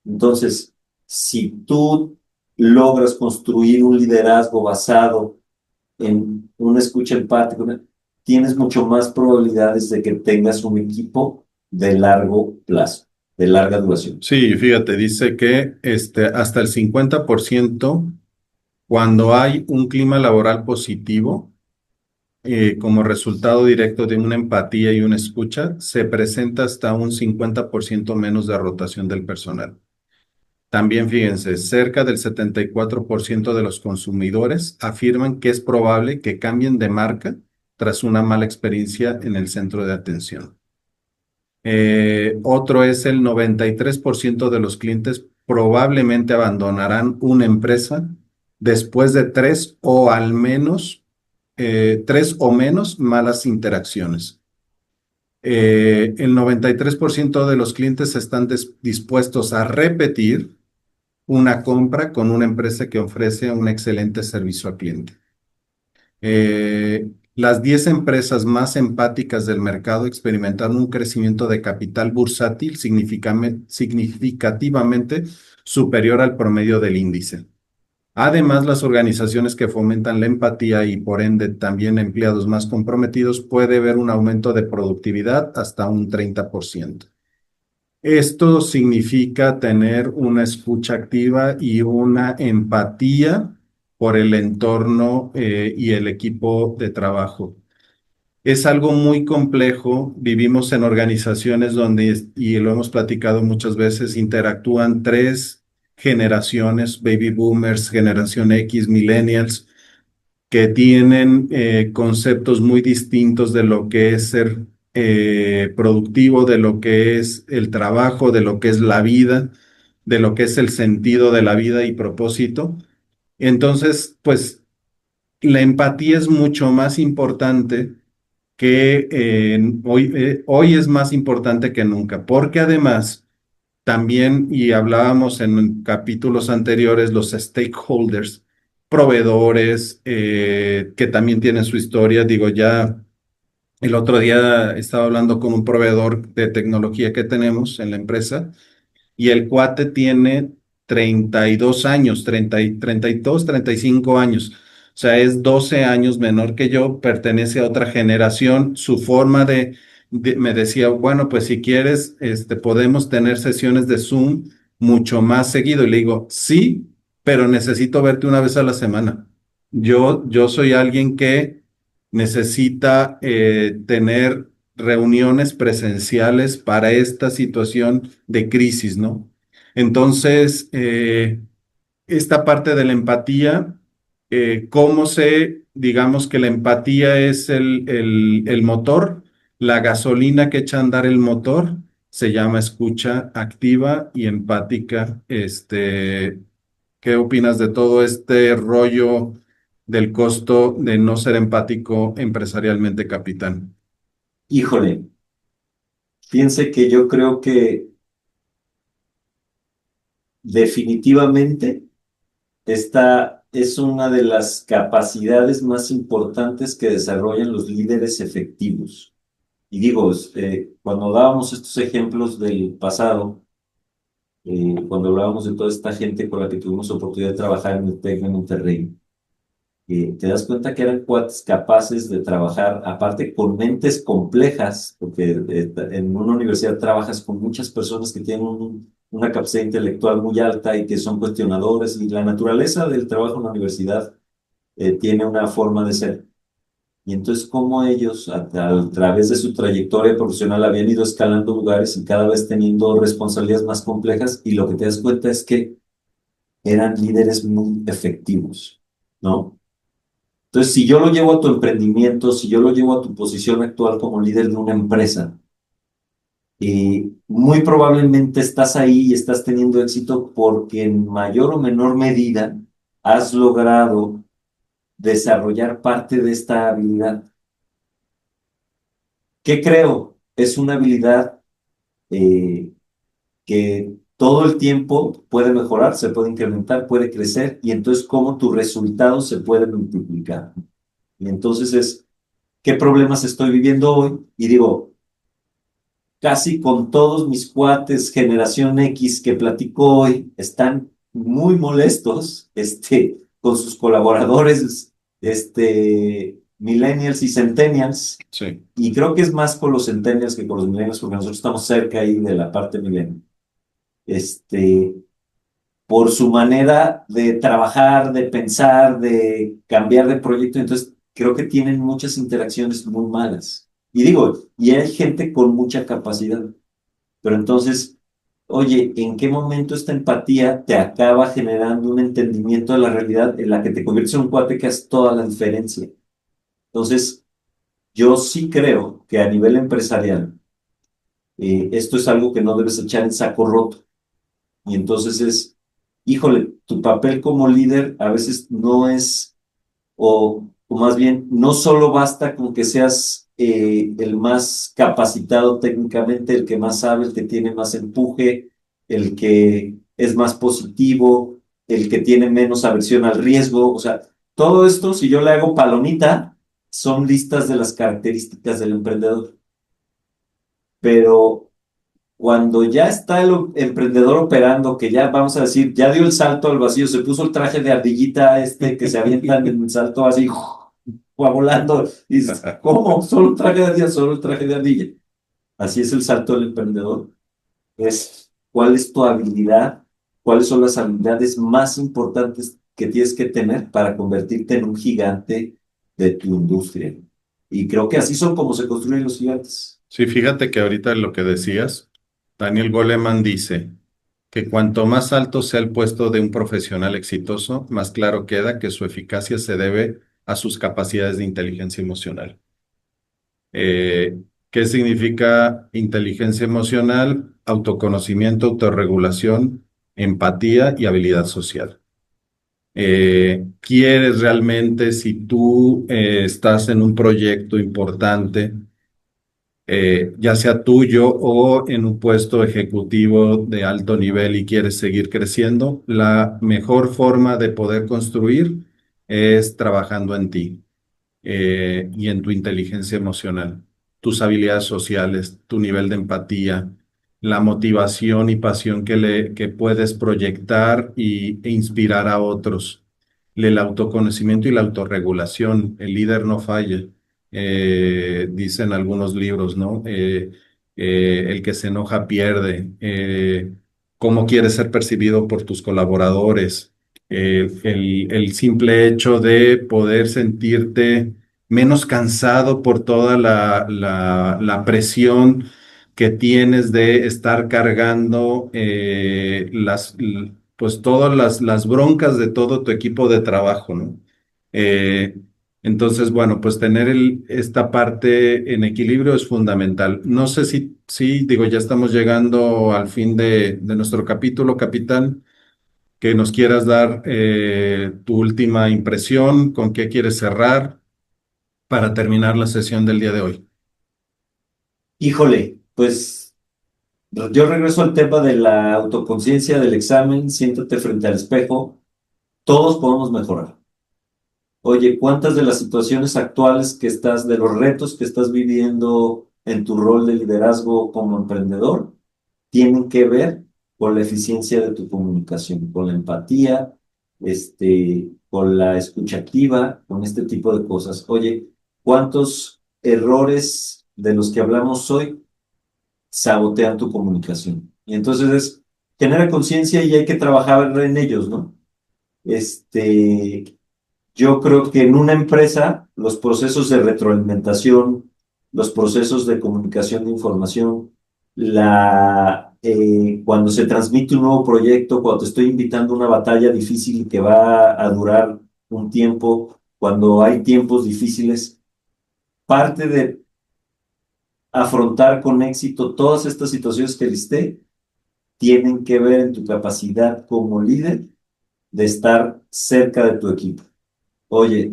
Entonces, si tú logras construir un liderazgo basado en una escucha empática, tienes mucho más probabilidades de que tengas un equipo de largo plazo, de larga duración. Sí, fíjate, dice que hasta el 50% cuando hay un clima laboral positivo, como resultado directo de una empatía y una escucha, se presenta hasta un 50% menos de rotación del personal. También fíjense, cerca del 74% de los consumidores afirman que es probable que cambien de marca tras una mala experiencia en el centro de atención. Otro es el 93% de los clientes probablemente abandonarán una empresa después de tres o menos malas interacciones. el 93% de los clientes están dispuestos a repetir una compra con una empresa que ofrece un excelente servicio al cliente. Las 10 empresas más empáticas del mercado experimentaron un crecimiento de capital bursátil significativamente superior al promedio del índice. Además, las organizaciones que fomentan la empatía y por ende también empleados más comprometidos puede ver un aumento de productividad hasta un 30%. Esto significa tener una escucha activa y una empatía por el entorno y el equipo de trabajo. Es algo muy complejo. Vivimos en organizaciones donde, y lo hemos platicado muchas veces, interactúan tres generaciones, baby boomers, generación X, millennials, que tienen conceptos muy distintos de lo que es ser productivo, de lo que es el trabajo, de lo que es la vida, de lo que es el sentido de la vida y propósito. Entonces, pues la empatía es mucho más importante que hoy es más importante que nunca, porque además también, y hablábamos en capítulos anteriores, los stakeholders, proveedores, que también tienen su historia. Digo, ya el otro día estaba hablando con un proveedor de tecnología que tenemos en la empresa y el cuate tiene 32 años, 32, 35 años. O sea, es 12 años menor que yo, pertenece a otra generación. Su forma me decía, bueno, pues si quieres, podemos tener sesiones de Zoom mucho más seguido. Y le digo, sí, pero necesito verte una vez a la semana. Yo soy alguien que necesita tener reuniones presenciales para esta situación de crisis, ¿no? Entonces, esta parte de la empatía, digamos que la empatía es el motor, la gasolina que echa a andar el motor, se llama escucha activa y empática. ¿Qué opinas de todo este rollo del costo de no ser empático empresarialmente, capitán? Híjole, piense que yo creo que definitivamente esta es una de las capacidades más importantes que desarrollan los líderes efectivos. Y digo, cuando dábamos estos ejemplos del pasado, cuando hablábamos de toda esta gente con la que tuvimos oportunidad de trabajar en el TEC de Monterrey, te das cuenta que eran cuates capaces de trabajar, aparte con mentes complejas, porque en una universidad trabajas con muchas personas que tienen una capacidad intelectual muy alta y que son cuestionadores, y la naturaleza del trabajo en la universidad tiene una forma de ser. Y entonces, cómo ellos, a través de su trayectoria profesional, habían ido escalando lugares y cada vez teniendo responsabilidades más complejas, y lo que te das cuenta es que eran líderes muy efectivos, ¿no? Entonces, si yo lo llevo a tu emprendimiento, si yo lo llevo a tu posición actual como líder de una empresa, muy probablemente estás ahí y estás teniendo éxito porque en mayor o menor medida has logrado desarrollar parte de esta habilidad. ¿Qué creo? Es una habilidad eh, que todo el tiempo puede mejorar, se puede incrementar, puede crecer, y entonces cómo tus resultados se pueden multiplicar. Y entonces es, ¿qué problemas estoy viviendo hoy? Y digo, casi con todos mis cuates generación X que platico hoy están muy molestos, con sus colaboradores, millennials y centennials, Sí, y creo que es más con los centennials que con los millennials, porque nosotros estamos cerca ahí de la parte millennial. Este, por su manera de trabajar, de pensar, de cambiar de proyecto. Entonces, creo que tienen muchas interacciones muy malas. Y digo, y hay gente con mucha capacidad, pero entonces, oye, ¿en qué momento esta empatía te acaba generando un entendimiento de la realidad en la que te conviertes en un cuate que hace toda la diferencia? Entonces, yo sí creo que a nivel empresarial, esto es algo que no debes echar en saco roto. Y entonces es, híjole, tu papel como líder a veces no es, o más bien, no solo basta con que seas el más capacitado técnicamente, el que más sabe, el que tiene más empuje, el que es más positivo, el que tiene menos aversión al riesgo. O sea, todo esto, si yo le hago palomita, son listas de las características del emprendedor. Pero cuando ya está el emprendedor operando, que ya vamos a decir, ya dio el salto al vacío, se puso el traje de ardillita este que se avientan en el salto así, va volando, y dices, ¿cómo? Solo el traje de ardilla, solo el traje de ardilla. Así es el salto del emprendedor. Es cuál es tu habilidad, cuáles son las habilidades más importantes que tienes que tener para convertirte en un gigante de tu industria. Y creo que así son como se construyen los gigantes. Sí, fíjate que ahorita lo que decías, Daniel Goleman dice que cuanto más alto sea el puesto de un profesional exitoso, más claro queda que su eficacia se debe a sus capacidades de inteligencia emocional. ¿Qué significa inteligencia emocional? Autoconocimiento, autorregulación, empatía y habilidad social. ¿Quieres realmente, si tú estás en un proyecto importante, ya sea tuyo o en un puesto ejecutivo de alto nivel y quieres seguir creciendo, la mejor forma de poder construir es trabajando en ti y en tu inteligencia emocional, tus habilidades sociales, tu nivel de empatía, la motivación y pasión que puedes proyectar e inspirar a otros, el autoconocimiento y la autorregulación. El líder no falla, dicen algunos libros, ¿no? El que se enoja pierde. ¿Cómo quieres ser percibido por tus colaboradores? El simple hecho de poder sentirte menos cansado por toda la presión que tienes de estar cargando pues todas las broncas de todo tu equipo de trabajo, ¿no? Eh, entonces, bueno, pues tener esta parte en equilibrio es fundamental. No sé si digo, ya estamos llegando al fin de nuestro capítulo, capitán, que nos quieras dar tu última impresión, con qué quieres cerrar para terminar la sesión del día de hoy. Híjole, pues yo regreso al tema de la autoconciencia del examen, siéntate frente al espejo, todos podemos mejorar. Oye, ¿cuántas de las situaciones actuales que estás, de los retos que estás viviendo en tu rol de liderazgo como emprendedor, tienen que ver con la eficiencia de tu comunicación, con la empatía, con la escucha activa, con este tipo de cosas? Oye, ¿cuántos errores de los que hablamos hoy sabotean tu comunicación? Y entonces genera conciencia y hay que trabajar en ellos, ¿no? Yo creo que en una empresa los procesos de retroalimentación, los procesos de comunicación de información, cuando se transmite un nuevo proyecto, cuando te estoy invitando a una batalla difícil que va a durar un tiempo, cuando hay tiempos difíciles, parte de afrontar con éxito todas estas situaciones que listé tienen que ver en tu capacidad como líder de estar cerca de tu equipo. Oye,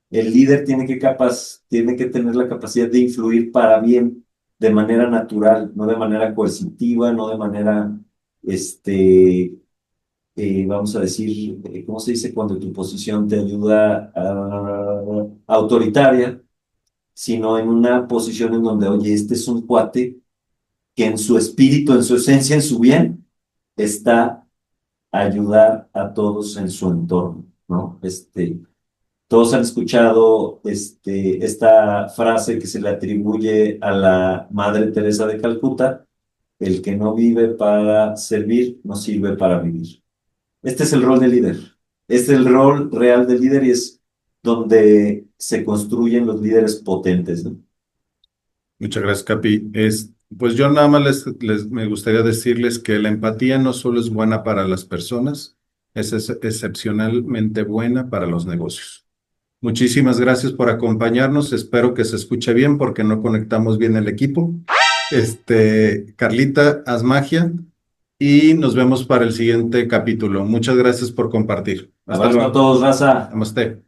el líder tiene que tener la capacidad de influir para bien, de manera natural, no de manera coercitiva, no de manera, vamos a decir, ¿cómo se dice? Cuando tu posición te ayuda autoritaria, sino en una posición en donde, oye, este es un cuate que en su espíritu, en su esencia, en su bien, está a ayudar a todos en su entorno, ¿no? Todos han escuchado esta frase que se le atribuye a la Madre Teresa de Calcuta: el que no vive para servir, no sirve para vivir. Este es el rol del líder. Este es el rol real del líder y es donde se construyen los líderes potentes, ¿no? Muchas gracias, Capi. Pues yo nada más me gustaría decirles que la empatía no solo es buena para las personas, es excepcionalmente buena para los negocios. Muchísimas gracias por acompañarnos. Espero que se escuche bien porque no conectamos bien el equipo. Carlita, haz magia y nos vemos para el siguiente capítulo. Muchas gracias por compartir. Hasta Abrazo a luego. todos, raza. Namaste.